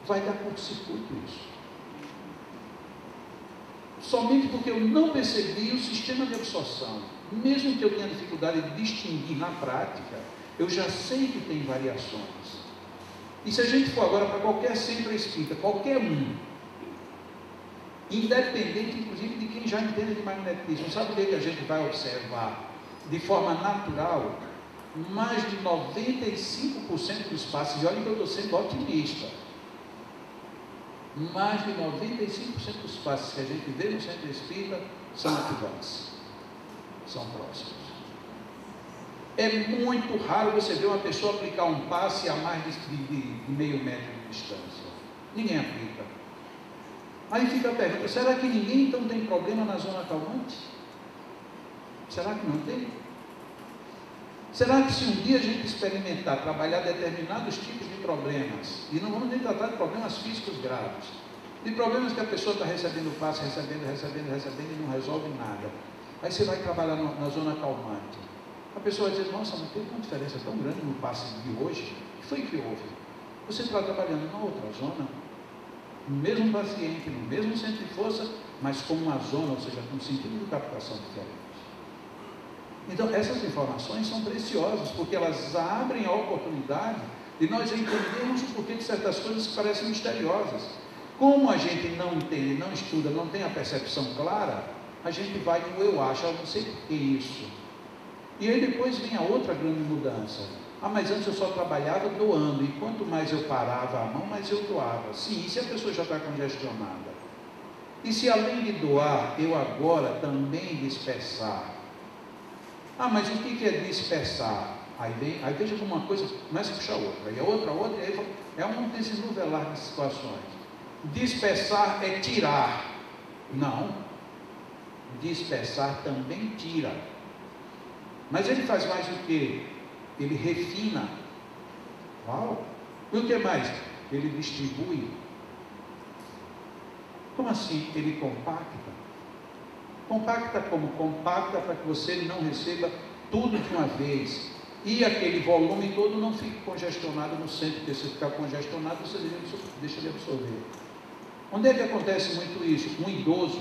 Speaker 1: vai dar curto-circuito isso. Somente porque eu não percebi o sistema de absorção, mesmo que eu tenha dificuldade de distinguir na prática, eu já sei que tem variações. E se a gente for agora para qualquer centro espírita, qualquer um, independente inclusive de quem já entende de magnetismo, sabe o que a gente vai observar? De forma natural, mais de 95% dos passos, e olha que eu estou sendo otimista, mais de 95% dos passos que a gente vê no centro espírita são ativantes, são próximos. É muito raro você ver uma pessoa aplicar um passe a mais de meio metro de distância. Ninguém aplica. Aí fica a pergunta, será que ninguém então tem problema na zona calmante? Será que não tem? Será que se um dia a gente experimentar, trabalhar determinados tipos de problemas, e não vamos nem tratar de problemas físicos graves, de problemas que a pessoa está recebendo passe, recebendo e não resolve nada. Aí você vai trabalhar na zona calmante. A pessoa vai dizer, nossa, mas teve uma diferença tão grande no passe de hoje. O que foi que houve? Você está trabalhando na outra zona, no mesmo paciente, no mesmo centro de força, mas com uma zona, ou seja, com um sentido de captação diferente. Então, essas informações são preciosas, porque elas abrem a oportunidade de nós entendermos o porquê de certas coisas que parecem misteriosas. Como a gente não entende, não estuda, não tem a percepção clara, a gente vai no eu acho, eu não sei por que isso. E aí depois vem a outra grande mudança. Mas antes eu só trabalhava doando, e quanto mais eu parava a mão, mais eu doava. Sim, e se a pessoa já está congestionada? E se além de doar, eu agora também dispersar? Mas o que é dispersar? Aí veja como uma coisa começa a puxar outra, e a outra, e aí é um desenrolar de situações. Dispersar é tirar. Não. Dispersar também tira. Mas ele faz mais o que? Ele refina. Uau! E o que mais? Ele distribui. Como assim? Ele compacta. Compacta como? Compacta para que você não receba tudo de uma vez. e aquele volume todo não fique congestionado no centro, porque se ficar congestionado, você deixa de absorver. Onde é que acontece muito isso? Um idoso,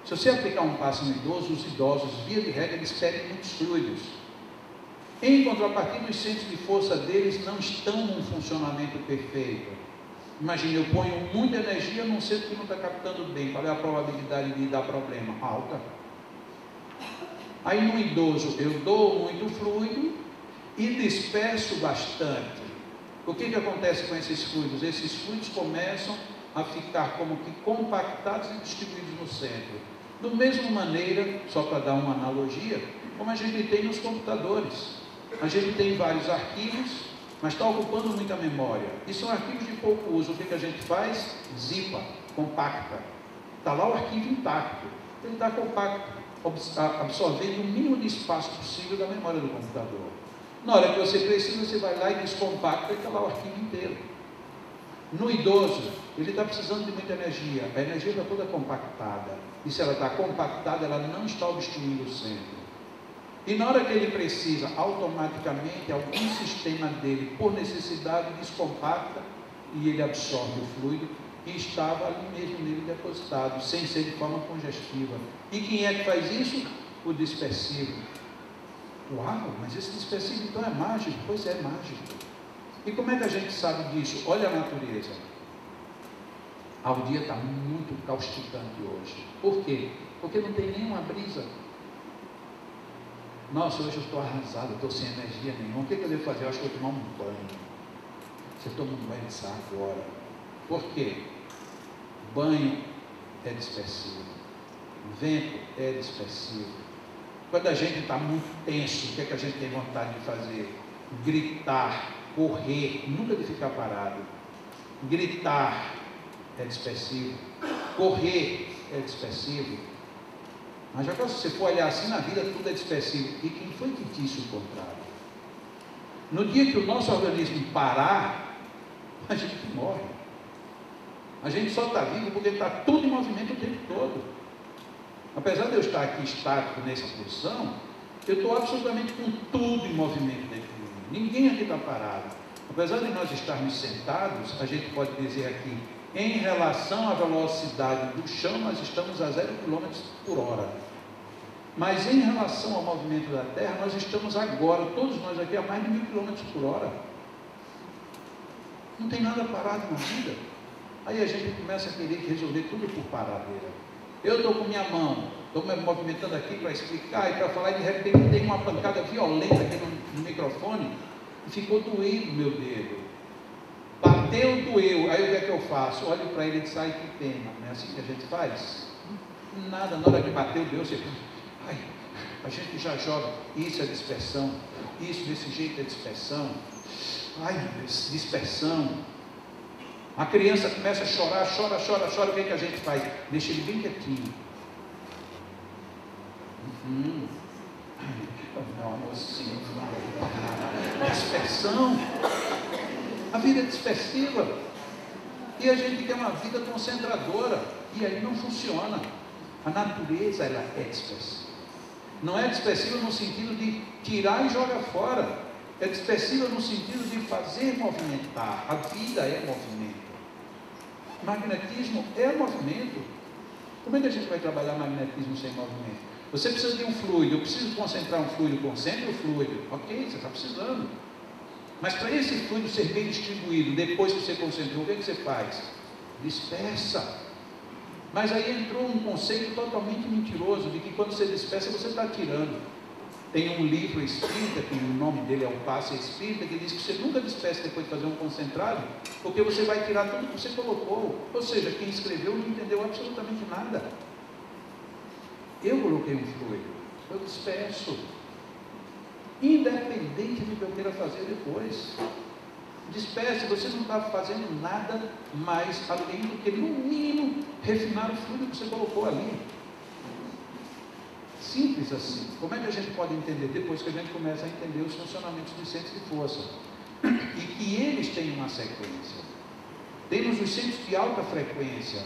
Speaker 1: se você aplicar um passe no idoso, os idosos, via de regra, eles pedem muitos fluidos. Em contrapartida, os centros de força deles não estão num funcionamento perfeito. Imagine, eu ponho muita energia num centro que não está captando bem. Qual é a probabilidade de dar problema? Alta. Aí no idoso, eu dou muito fluido e disperso bastante. O que acontece com esses fluidos? Esses fluidos começam a ficar como que compactados e distribuídos no centro. Da mesma maneira, só para dar uma analogia, como a gente tem nos computadores. A gente tem vários arquivos, mas está ocupando muita memória. E são arquivos de pouco uso. O que a gente faz? Zipa, compacta. Está lá o arquivo intacto. Ele está compacto, absorvendo o mínimo de espaço possível da memória do computador. Na hora que você precisa, você vai lá e descompacta e está lá o arquivo inteiro. No idoso, ele está precisando de muita energia. A energia está toda compactada. E se ela está compactada, ela não está obstruindo o centro. E na hora que ele precisa, automaticamente, algum sistema dele, por necessidade, descompacta e ele absorve o fluido que estava ali mesmo nele depositado, sem ser de forma congestiva. E quem é que faz isso? O dispersivo. Uau, mas esse dispersivo então é mágico? Pois é, mágico. E como é que a gente sabe disso? Olha a natureza. O dia está muito causticante hoje. Por quê? Porque não tem nenhuma brisa. Nossa, hoje eu estou arrasado, estou sem energia nenhuma. O que eu devo fazer? Eu acho que eu vou tomar um banho. Você toma um banho de sal agora. Por quê? Banho é dispersivo. Vento é dispersivo. Quando a gente está muito tenso, o que a gente tem vontade de fazer? Gritar, correr, nunca de ficar parado. Gritar é dispersivo. Correr é dispersivo. Mas já que você for olhar assim na vida, tudo é dispersivo. E quem foi que disse o contrário? No dia que o nosso organismo parar, a gente morre. A gente só está vivo porque está tudo em movimento o tempo todo. Apesar de eu estar aqui estático nessa posição, eu estou absolutamente com tudo em movimento dentro de mim. Ninguém aqui está parado. Apesar de nós estarmos sentados, a gente pode dizer aqui, em relação à velocidade do chão, nós estamos a 0 km por hora. Mas em relação ao movimento da Terra, nós estamos agora, todos nós aqui, a mais de 1000 km por hora. Não tem nada parado na vida. Aí a gente começa a querer resolver tudo por paradeira. Eu estou com minha mão, estou me movimentando aqui para explicar e para falar, e de repente tem uma pancada violenta aqui no microfone, e ficou doído meu dedo. Bateu, doeu. Aí o que é que eu faço? Olho para ele e digo, ai, que pena. Não é assim que a gente faz? Nada, na hora que bateu, deu, você... Ai, a gente já joga. Isso é dispersão. Isso desse jeito é dispersão. Ai, meu Deus, dispersão. A criança começa a chorar, chora. O que é que a gente faz? Deixa ele bem quietinho. Meu amorzinho, dispersão. A vida é dispersiva. E a gente quer uma vida concentradora. E aí não funciona. A natureza, ela é dispersiva. Não é dispersiva no sentido de tirar e jogar fora. É dispersiva no sentido de fazer movimentar. A vida é movimento. Magnetismo é movimento. Como é que a gente vai trabalhar magnetismo sem movimento? Você precisa de um fluido. Eu preciso concentrar um fluido. Concentre o fluido. Ok, você está precisando. Mas para esse fluido ser bem distribuído, depois que você concentrou, o que você faz? Dispersa. Mas aí entrou um conceito totalmente mentiroso, de que quando você dispersa, você está tirando. Tem um livro espírita, que o nome dele é o Passe Espírita, que diz que você nunca dispersa depois de fazer um concentrado, porque você vai tirar tudo que você colocou. Ou seja, quem escreveu não entendeu absolutamente nada. Eu coloquei um fluido, eu disperso. Independente do que eu queira fazer depois. Disperse, você não está fazendo nada mais além do que, no mínimo, refinar o fluido que você colocou ali. Simples assim. Como é que a gente pode entender? Depois que a gente começa a entender os funcionamentos dos centros de força. E que eles têm uma sequência. Temos os centros de alta frequência.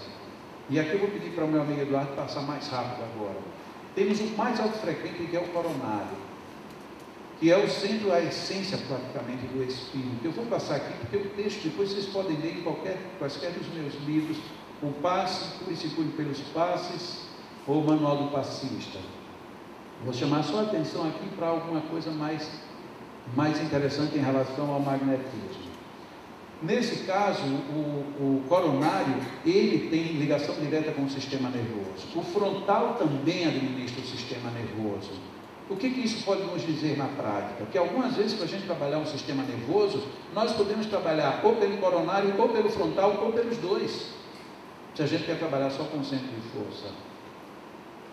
Speaker 1: E aqui eu vou pedir para o meu amigo Eduardo passar mais rápido agora. Temos o mais alto frequente, que é o coronário, que é o centro, a essência praticamente do espírito. Eu vou passar aqui porque o texto depois vocês podem ler em quaisquer dos meus livros, o passe, Purifique pelos passes, ou o manual do passista. Vou chamar só a atenção aqui para alguma coisa mais interessante em relação ao magnetismo. Nesse caso, o coronário, ele tem ligação direta com o sistema nervoso. O frontal também administra o sistema nervoso. O que isso pode nos dizer na prática? Que algumas vezes, para a gente trabalhar um sistema nervoso, nós podemos trabalhar ou pelo coronário, ou pelo frontal, ou pelos dois. Se a gente quer trabalhar só com o centro de força.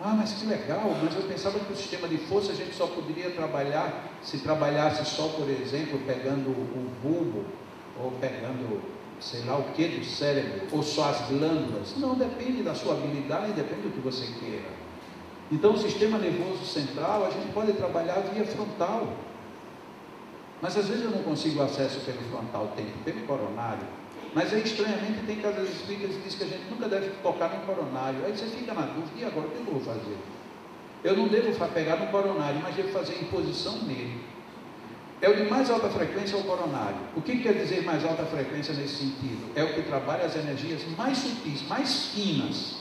Speaker 1: Ah, mas que legal, mas eu pensava que o sistema de força a gente só poderia trabalhar se trabalhasse só, por exemplo, pegando o bulbo, ou pegando, sei lá o que do cérebro, ou só as glândulas. Não, depende da sua habilidade, depende do que você queira. Então, o sistema nervoso central, a gente pode trabalhar via frontal. Mas às vezes eu não consigo acesso pelo frontal, tem pelo coronário. Mas aí, estranhamente, tem casas espíritas que diz que a gente nunca deve tocar no coronário. Aí você fica na dúvida, e agora o que eu vou fazer? Eu não devo pegar no coronário, mas devo fazer imposição nele. É o de mais alta frequência, o coronário. O que quer dizer mais alta frequência nesse sentido? É o que trabalha as energias mais sutis, mais finas.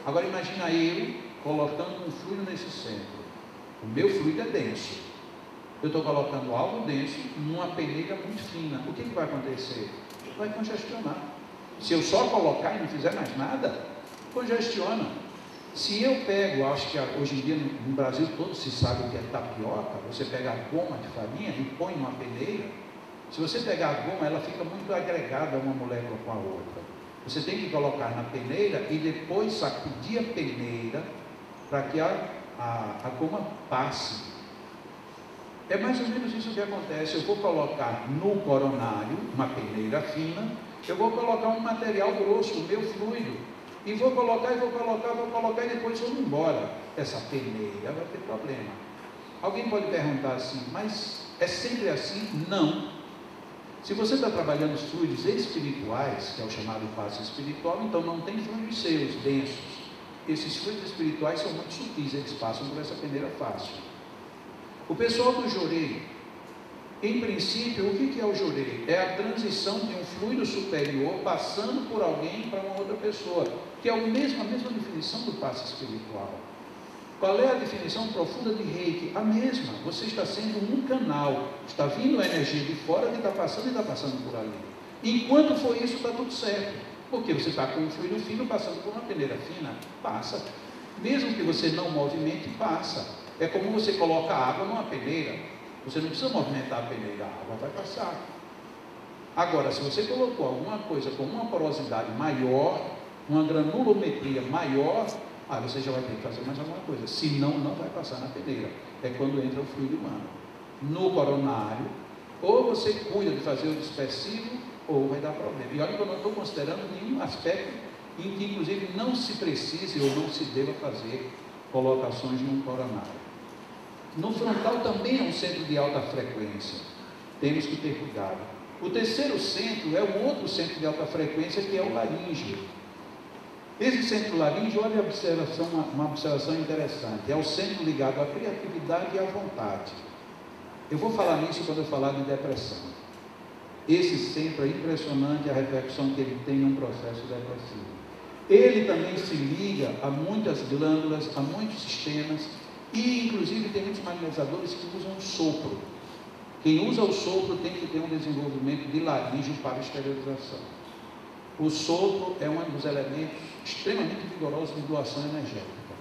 Speaker 1: Agora imagina eu colocando um fluido nesse centro. O meu fluido é denso. Eu estou colocando algo denso numa peneira muito fina. O que vai acontecer? Vai congestionar. Se eu só colocar e não fizer mais nada, congestiona. Se eu pego, acho que hoje em dia no Brasil todo se sabe o que é tapioca, você pega a goma de farinha e põe numa peneira. Se você pegar a goma, ela fica muito agregada uma molécula com a outra. Você tem que colocar na peneira e depois sacudir a peneira para que a goma passe. É mais ou menos isso que acontece. Eu vou colocar no coronário, uma peneira fina, eu vou colocar um material grosso, o meu fluido, e vou colocar, e depois vou embora. Essa peneira vai ter problema. Alguém pode perguntar assim, mas é sempre assim? Não. Se você está trabalhando os fluidos espirituais, que é o chamado passe espiritual, então não tem fluidos seus, densos. Esses fluidos espirituais são muito sutis, eles passam por essa peneira fácil. O pessoal do jorei, em princípio, o que é o jorei? É a transição de um fluido superior passando por alguém para uma outra pessoa, que é a mesma definição do passe espiritual. Qual é a definição profunda de Reiki? A mesma. Você está sendo um canal, está vindo a energia de fora que está passando e está passando por ali. Enquanto for isso, está tudo certo. Porque você está com um fluido fino passando por uma peneira fina, passa. Mesmo que você não movimente, passa. É como você coloca água numa peneira. Você não precisa movimentar a peneira, a água vai passar. Agora, se você colocou alguma coisa com uma porosidade maior, uma granulometria maior, você já vai ter que fazer mais alguma coisa. Senão, não vai passar na peneira. É quando entra o fluido humano. No coronário, ou você cuida de fazer o dispersivo, ou vai dar problema. E olha que eu não estou considerando nenhum aspecto em que, inclusive, não se precise ou não se deva fazer colocações no coronário. No frontal também é um centro de alta frequência. Temos que ter cuidado. O terceiro centro é um outro centro de alta frequência, que é o laríngeo. Esse centro laríngeo, olha uma observação interessante. É o centro ligado à criatividade e à vontade. Eu vou falar nisso quando eu falar de depressão. Esse centro é impressionante a repercussão que ele tem num processo depressivo. Ele também se liga a muitas glândulas, a muitos sistemas, e inclusive tem muitos magnetizadores que usam o sopro. Quem usa o sopro tem que ter um desenvolvimento de laríngeo para esterilização. O sopro é um dos elementos extremamente vigorosos de doação energética,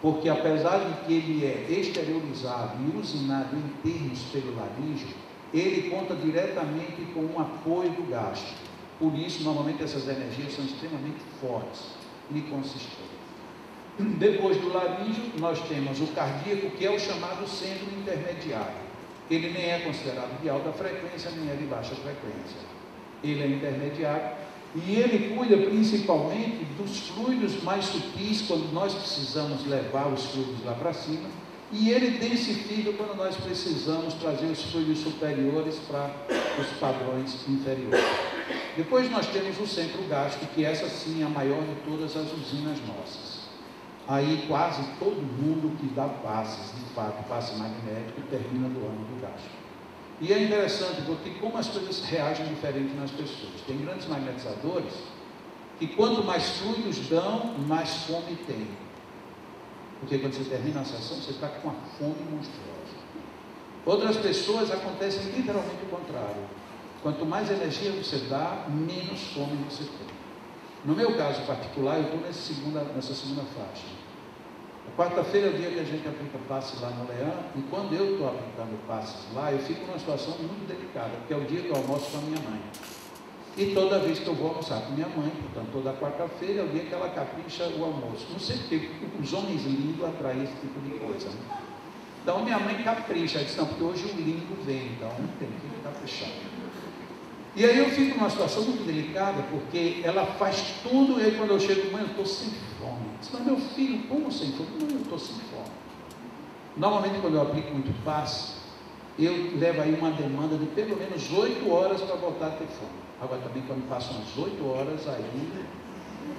Speaker 1: porque apesar de que ele é exteriorizado e usinado em termos pelo laríngeo, ele conta diretamente com o apoio do gástrico. Por isso, normalmente essas energias são extremamente fortes e consistentes. Depois do laríngeo, nós temos o cardíaco, que é o chamado centro intermediário. Ele nem é considerado de alta frequência, nem é de baixa frequência. Ele é intermediário e ele cuida principalmente dos fluidos mais sutis, quando nós precisamos levar os fluidos lá para cima, e ele densifica quando nós precisamos trazer os fluidos superiores para os padrões inferiores. Depois nós temos o centro gástrico, que essa sim é a maior de todas as usinas nossas. aí quase todo mundo que dá passes, de fato, passe magnético, termina do ano do gasto. E é interessante porque como as coisas reagem diferente nas pessoas. Tem grandes magnetizadores que quanto mais fluidos dão, mais fome tem. Porque quando você termina a sessão, você está com uma fome monstruosa. Outras pessoas acontecem literalmente o contrário. Quanto mais energia você dá, menos fome você tem. No meu caso particular, eu estou nessa segunda faixa. A quarta-feira é o dia que a gente aplica passe lá no Leão, e quando eu estou aplicando passes lá, eu fico numa situação muito delicada, porque é o dia que eu almoço com a minha mãe. E toda vez que eu vou almoçar com minha mãe, portanto, toda quarta-feira é o dia que ela capricha o almoço. Não sei porque os homens lindos atraem esse tipo de coisa, né? Então minha mãe capricha, ela disse, não, porque hoje o lindo vem, então tem que caprichar. E aí eu fico numa situação muito delicada, porque ela faz tudo, e aí quando eu chego, mãe, eu estou sem fome. Eu disse, mas meu filho, como sem fome? Não, eu estou sem fome. Normalmente quando eu aplico muito passe, eu levo aí uma demanda de pelo menos 8 horas para voltar a ter fome. Agora também quando passam as 8 horas,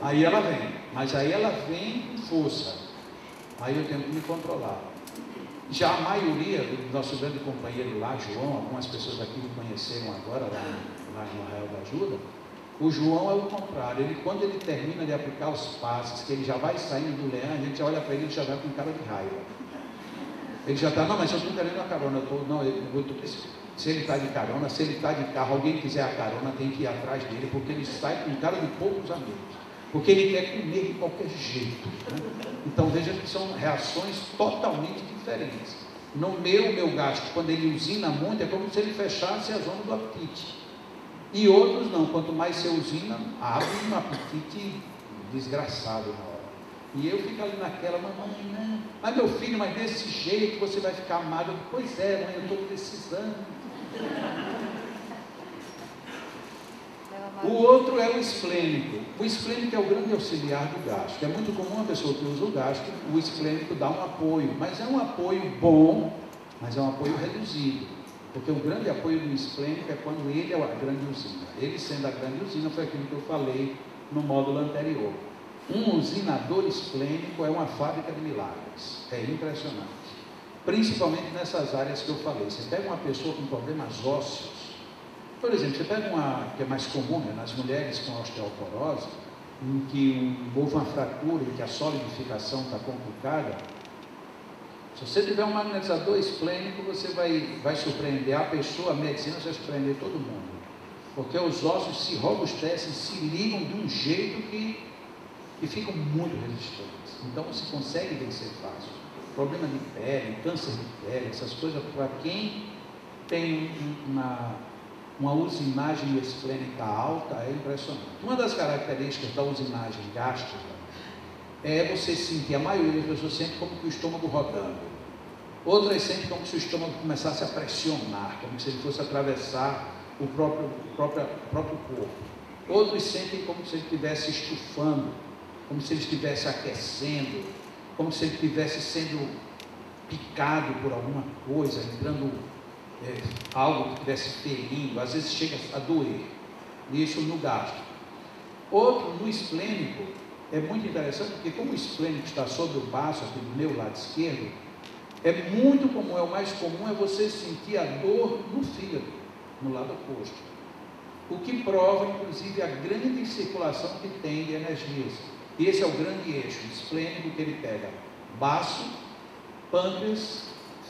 Speaker 1: aí ela vem. Mas aí ela vem com força. Aí eu tenho que me controlar. Já a maioria do nosso grande companheiro lá, João, algumas pessoas aqui me conheceram agora lá no Arraial da Ajuda, o João é o contrário. Quando ele termina de aplicar os passes, que ele já vai saindo do leão, a gente já olha para ele e já vai com cara de raiva. Ele já está, não, mas eu estou querendo a carona. Se ele está de carona, se ele está de carro, alguém quiser a carona, tem que ir atrás dele, porque ele sai com cara de poucos amigos. Porque ele quer comer de qualquer jeito. Né? Então veja que são reações totalmente diferentes. No meu gasto, quando ele usina muito, é como se ele fechasse a zona do apetite. E outros não, quanto mais você usina, abre um apetite desgraçado na hora. E eu fico ali naquela, mamãe, não, mas meu filho, mas desse jeito você vai ficar magro. Pois é, mãe, eu estou precisando. O outro é o esplênico. O esplênico é o grande auxiliar do gasto. É muito comum a pessoa que usa o gasto, o esplênico dá um apoio, mas é um apoio bom, mas é um apoio reduzido. Porque o grande apoio do esplênico é quando ele é a grande usina. Ele sendo a grande usina foi aquilo que eu falei no módulo anterior. Um usinador esplênico é uma fábrica de milagres. É impressionante. Principalmente nessas áreas que eu falei. Você pega uma pessoa com problemas ósseos, por exemplo, você pega uma que é mais comum, né, nas mulheres com osteoporose, em que houve uma fratura, em que a solidificação está complicada. Se você tiver um magnetizador esplênico, você vai surpreender a pessoa, a medicina vai surpreender todo mundo. Porque os ossos se robustecem, se ligam de um jeito que ficam muito resistentes. Então você consegue vencer fácil. Problema de pele, câncer de pele, essas coisas, para quem tem uma usinagem esplênica alta, é impressionante. Uma das características da usinagem gástrica é você sentir, a maioria das pessoas sente como que o estômago rodando. Outras sentem como se o estômago começasse a pressionar, como se ele fosse atravessar o próprio corpo. Outros sentem como se ele estivesse estufando, como se ele estivesse aquecendo, como se ele estivesse sendo picado por alguma coisa, entrando algo que estivesse ferindo, às vezes chega a doer, isso no gástrico. Outro, no esplênico, é muito interessante, porque como o esplênico está sobre o baço, aqui do meu lado esquerdo, é muito comum, o mais comum é você sentir a dor no fígado, no lado oposto. O que prova, inclusive, a grande circulação que tem de energias. E esse é o grande eixo esplênico que ele pega: baço, pâncreas,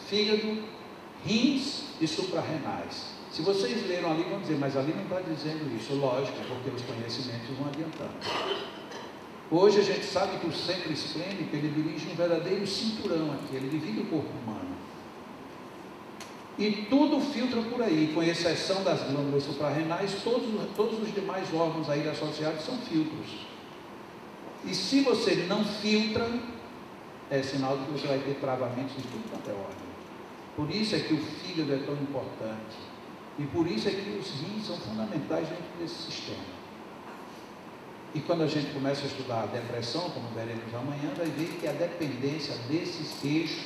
Speaker 1: fígado, rins e suprarrenais. Se vocês leram ali, vão dizer, mas ali não está dizendo isso. Lógico, porque os conhecimentos vão adiantando. Hoje a gente sabe que o centro esplênico, ele dirige um verdadeiro cinturão aqui, ele divide o corpo humano. E tudo filtra por aí, com exceção das glândulas suprarrenais, todos os demais órgãos aí associados são filtros. E se você não filtra, é sinal de que você vai ter travamentos de tudo quanto é órgão. Por isso é que o fígado é tão importante. E por isso é que os rins são fundamentais dentro desse sistema. E quando a gente começa a estudar a depressão, como veremos amanhã, vai ver que a dependência desses eixos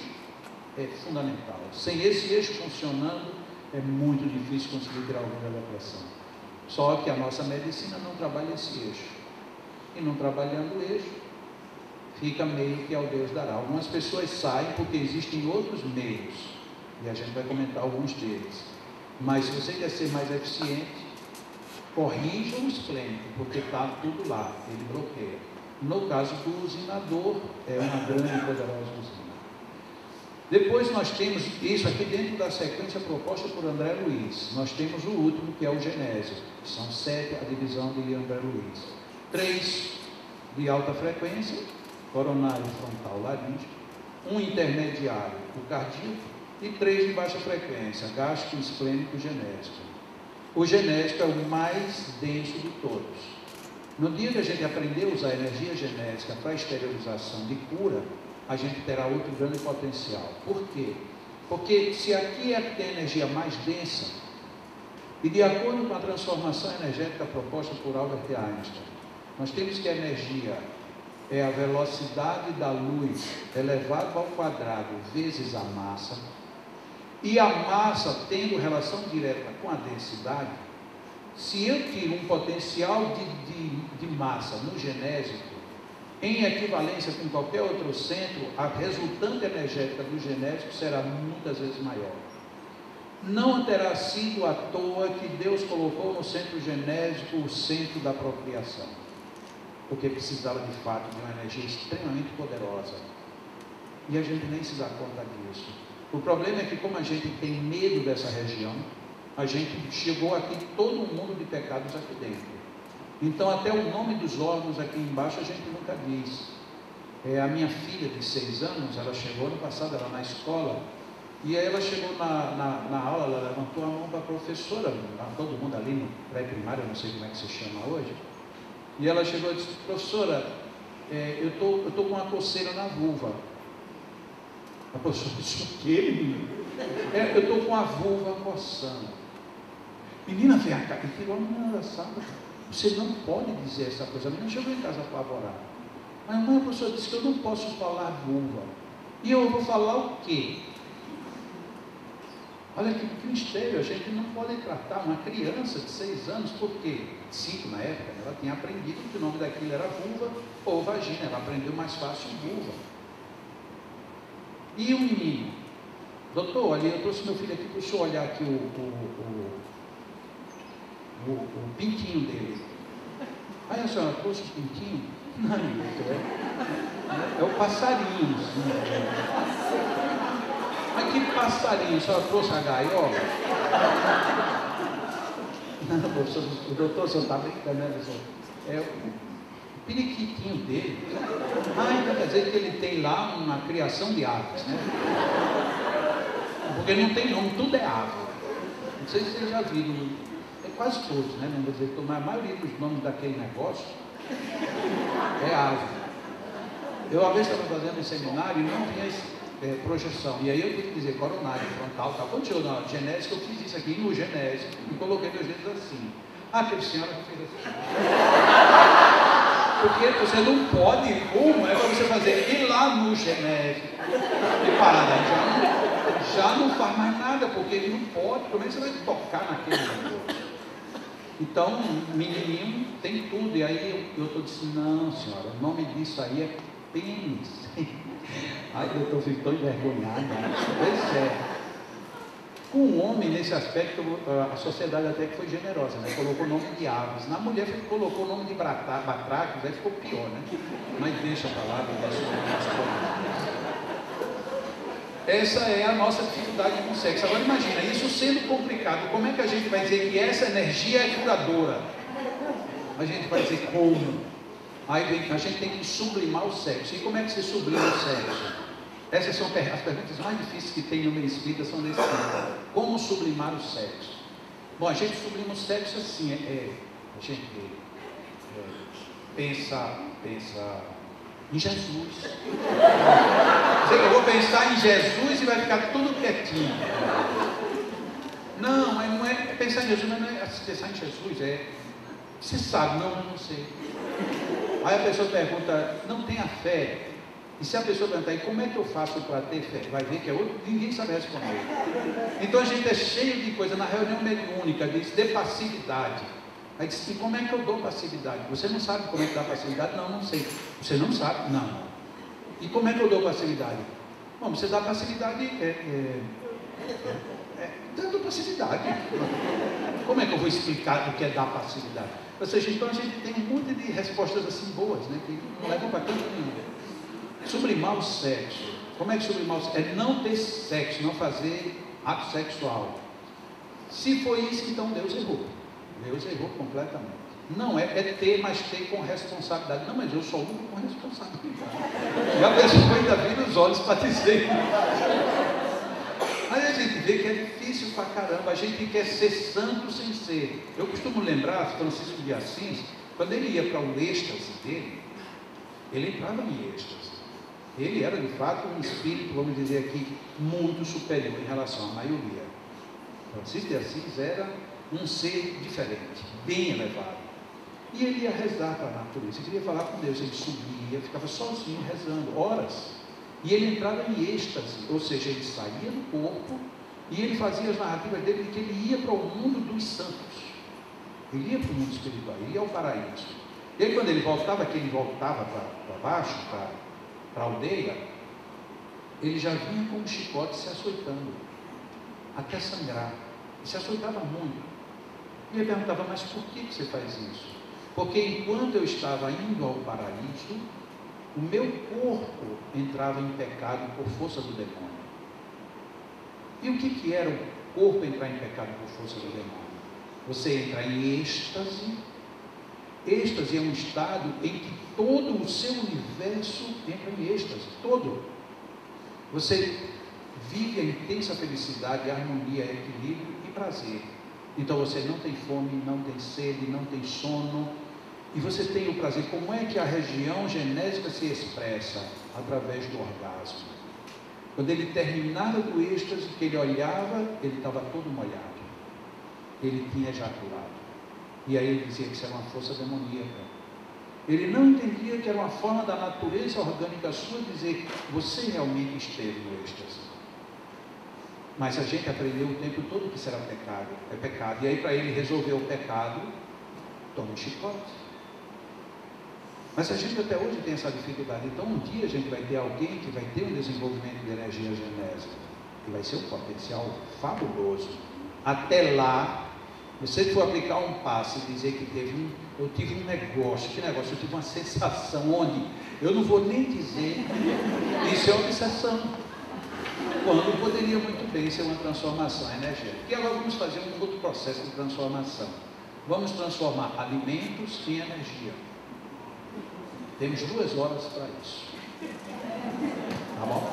Speaker 1: é fundamental. Sem esse eixo funcionando, é muito difícil conseguir tirar alguém da depressão. Só que a nossa medicina não trabalha esse eixo. E não trabalhando o eixo, fica meio que ao Deus dará. Algumas pessoas saem porque existem outros meios, e a gente vai comentar alguns deles. Mas se você quer ser mais eficiente, corrija o esplêndido, porque está tudo lá, ele bloqueia. No caso do usinador, é uma grande e poderosa usina. Depois nós temos, isso aqui dentro da sequência proposta por André Luiz, nós temos o último, que é o genésio. São 7, a divisão de André Luiz. 3 de alta frequência, coronário, frontal, laríngeo. 1 intermediário, o cardíaco. E 3 de baixa frequência, gástrico, esplênico, genésico. O genésico é o mais denso de todos. No dia que a gente aprender a usar a energia genética para esterilização de cura, a gente terá outro grande potencial. Por quê? Porque se aqui é que tem a energia mais densa, e de acordo com a transformação energética proposta por Albert Einstein, nós temos que a energia é a velocidade da luz elevada ao quadrado vezes a massa, e a massa tendo relação direta com a densidade. Se eu tiro um potencial de massa no genésico, em equivalência com qualquer outro centro, a resultante energética do genésico será muitas vezes maior. Não terá sido à toa que Deus colocou no centro genésico o centro da procriação, porque precisava de fato de uma energia extremamente poderosa, e a gente nem se dá conta disso. O problema é que, como a gente tem medo dessa região, a gente chegou aqui todo mundo de pecados aqui dentro. Então até o nome dos órgãos aqui embaixo a gente nunca diz. A minha filha de 6 anos, ela chegou ano passado, ela na escola, e aí ela chegou na aula, ela levantou a mão para a professora, todo mundo ali no pré-primário, eu não sei como é que se chama hoje, e ela chegou e disse: professora, eu tô com uma coceira na vulva. A professora disse: o quê, menina? Eu estou com a vulva coçando. Menina, vem cá, e tirou a menina da sala. Você não pode dizer essa coisa. A menina chegou em casa apavorada. Mas mãe, a professora disse que eu não posso falar vulva. E eu vou falar o quê? Olha que mistério, a gente não pode tratar uma criança de 6 anos, porque 5 na época, ela tinha aprendido que o nome daquilo era vulva ou vagina, ela aprendeu mais fácil vulva. E o menino? Doutor, olha, eu trouxe meu filho aqui para o senhor olhar aqui o pintinho dele. Aí a senhora trouxe o pintinho? Não, doutor, é o passarinho. Mas que passarinho? A senhora trouxe a gaiola? Não, o doutor, o senhor está brincando, né, doutor? É o periquitinho dele. Então quer dizer que ele tem lá uma criação de aves, né? Porque não tem nome, tudo é ave. Não sei se vocês já viram, quase todos, né? Não vou dizer que a maioria dos nomes daquele negócio é ave. Eu uma vez estava fazendo um seminário e não tinha projeção, e aí eu tive que dizer coronário, frontal, tal. Quando chegou na genésica, eu fiz isso aqui no genésio e coloquei meus dedos assim. Teve senhora que fez assim. Porque você não pode, como é para você fazer ir lá no genésio e parar daí, já não faz mais nada, porque ele não pode. Como é que você vai tocar naquele negócio? Então, menininho tem tudo. E aí eu estou dizendo: não, senhora, o nome disso aí é pênis. Ai, eu fico tão envergonhado. Pois é. Com o homem, nesse aspecto, a sociedade até que foi generosa, né? Colocou o nome de aves. Na mulher colocou o nome de batracos, aí ficou pior, né? Mas deixa para lá, essa é a nossa dificuldade com o sexo. Agora imagina, isso sendo complicado, como é que a gente vai dizer que essa energia é curadora? A gente vai dizer como? Aí a gente tem que sublimar o sexo. E como é que se sublima o sexo? Essas são as perguntas mais difíceis que tem no meio espírita, são desse tipo. Como sublimar o sexo? Bom, a gente sublima o sexo assim, a gente pensa em Jesus. Eu vou pensar em Jesus e vai ficar tudo quietinho. Não é pensar em Jesus, mas não é pensar em Jesus, você sabe, não sei. Aí a pessoa pergunta: não tenha fé? E se a pessoa perguntar: e como é que eu faço para ter fé? Vai ver que é outro, ninguém sabe responder. Então a gente é cheio de coisa. Na reunião mediúnica diz: dê passividade. Aí diz: e como é que eu dou passividade? Você não sabe como é que dá passividade? Não sei. Você não sabe? Não. E como é que eu dou passividade? Bom, você dá passividade dando passividade. Como é que eu vou explicar o que é dar passividade? Ou seja, então a gente tem um monte de respostas assim boas, né, que não levam para canto nenhum. Sublimar o sexo. Como é que sublimar o sexo? É não ter sexo, não fazer ato sexual. Se foi isso, então Deus errou. Deus errou completamente. Não é ter, mas ter com responsabilidade. Não, mas eu sou único com responsabilidade. E a pessoa ainda vira os olhos para dizer. Aí a gente vê que é difícil pra caramba. A gente quer ser santo sem ser. Eu costumo lembrar Francisco de Assis, quando ele ia para o êxtase dele, ele entrava em êxtase. Ele era de fato um espírito, vamos dizer aqui, muito superior em relação à maioria. Francisco de Assis era um ser diferente, bem elevado. E ele ia rezar para a natureza, ele queria falar com Deus, ele subia, ficava sozinho rezando, horas. E ele entrava em êxtase, ou seja, ele saía do corpo e ele fazia as narrativas dele de que ele ia para o mundo dos santos. Ele ia para o mundo espiritual, ele ia ao paraíso. E aí quando ele voltava, que ele voltava para baixo, para a aldeia, ele já vinha com um chicote se açoitando, até sangrar. E se açoitava muito. E ele perguntava, mas por que você faz isso? Porque enquanto eu estava indo ao paraíso, o meu corpo entrava em pecado por força do demônio. E o que era o corpo entrar em pecado por força do demônio? Você entra em êxtase. Êxtase é um estado em que todo o seu universo entra em êxtase, todo. Você vive a intensa felicidade, harmonia, equilíbrio e prazer. Então você não tem fome, não tem sede, não tem sono, e você tem o prazer. Como é que a região genésica se expressa? Através do orgasmo. Quando ele terminava do êxtase, que ele olhava, ele estava todo molhado, ele tinha ejaculado. E aí ele dizia que isso era uma força demoníaca. Ele não entendia que era uma forma da natureza orgânica sua dizer, você realmente esteve no êxtase. Mas a gente aprendeu o tempo todo que isso era pecado, é pecado. E aí para ele resolver o pecado, toma um chicote. Mas a gente até hoje tem essa dificuldade. Então um dia a gente vai ter alguém que vai ter um desenvolvimento de energia genésica, que vai ser um potencial fabuloso. Até lá, você for aplicar um passe e dizer que eu tive um negócio, que negócio? Eu tive uma sensação onde, eu não vou nem dizer, isso é obsessão. Quando poderia muito bem ser uma transformação energética. E agora vamos fazer um outro processo de transformação. Vamos transformar alimentos em energia. Temos 2 horas para isso. Tá bom?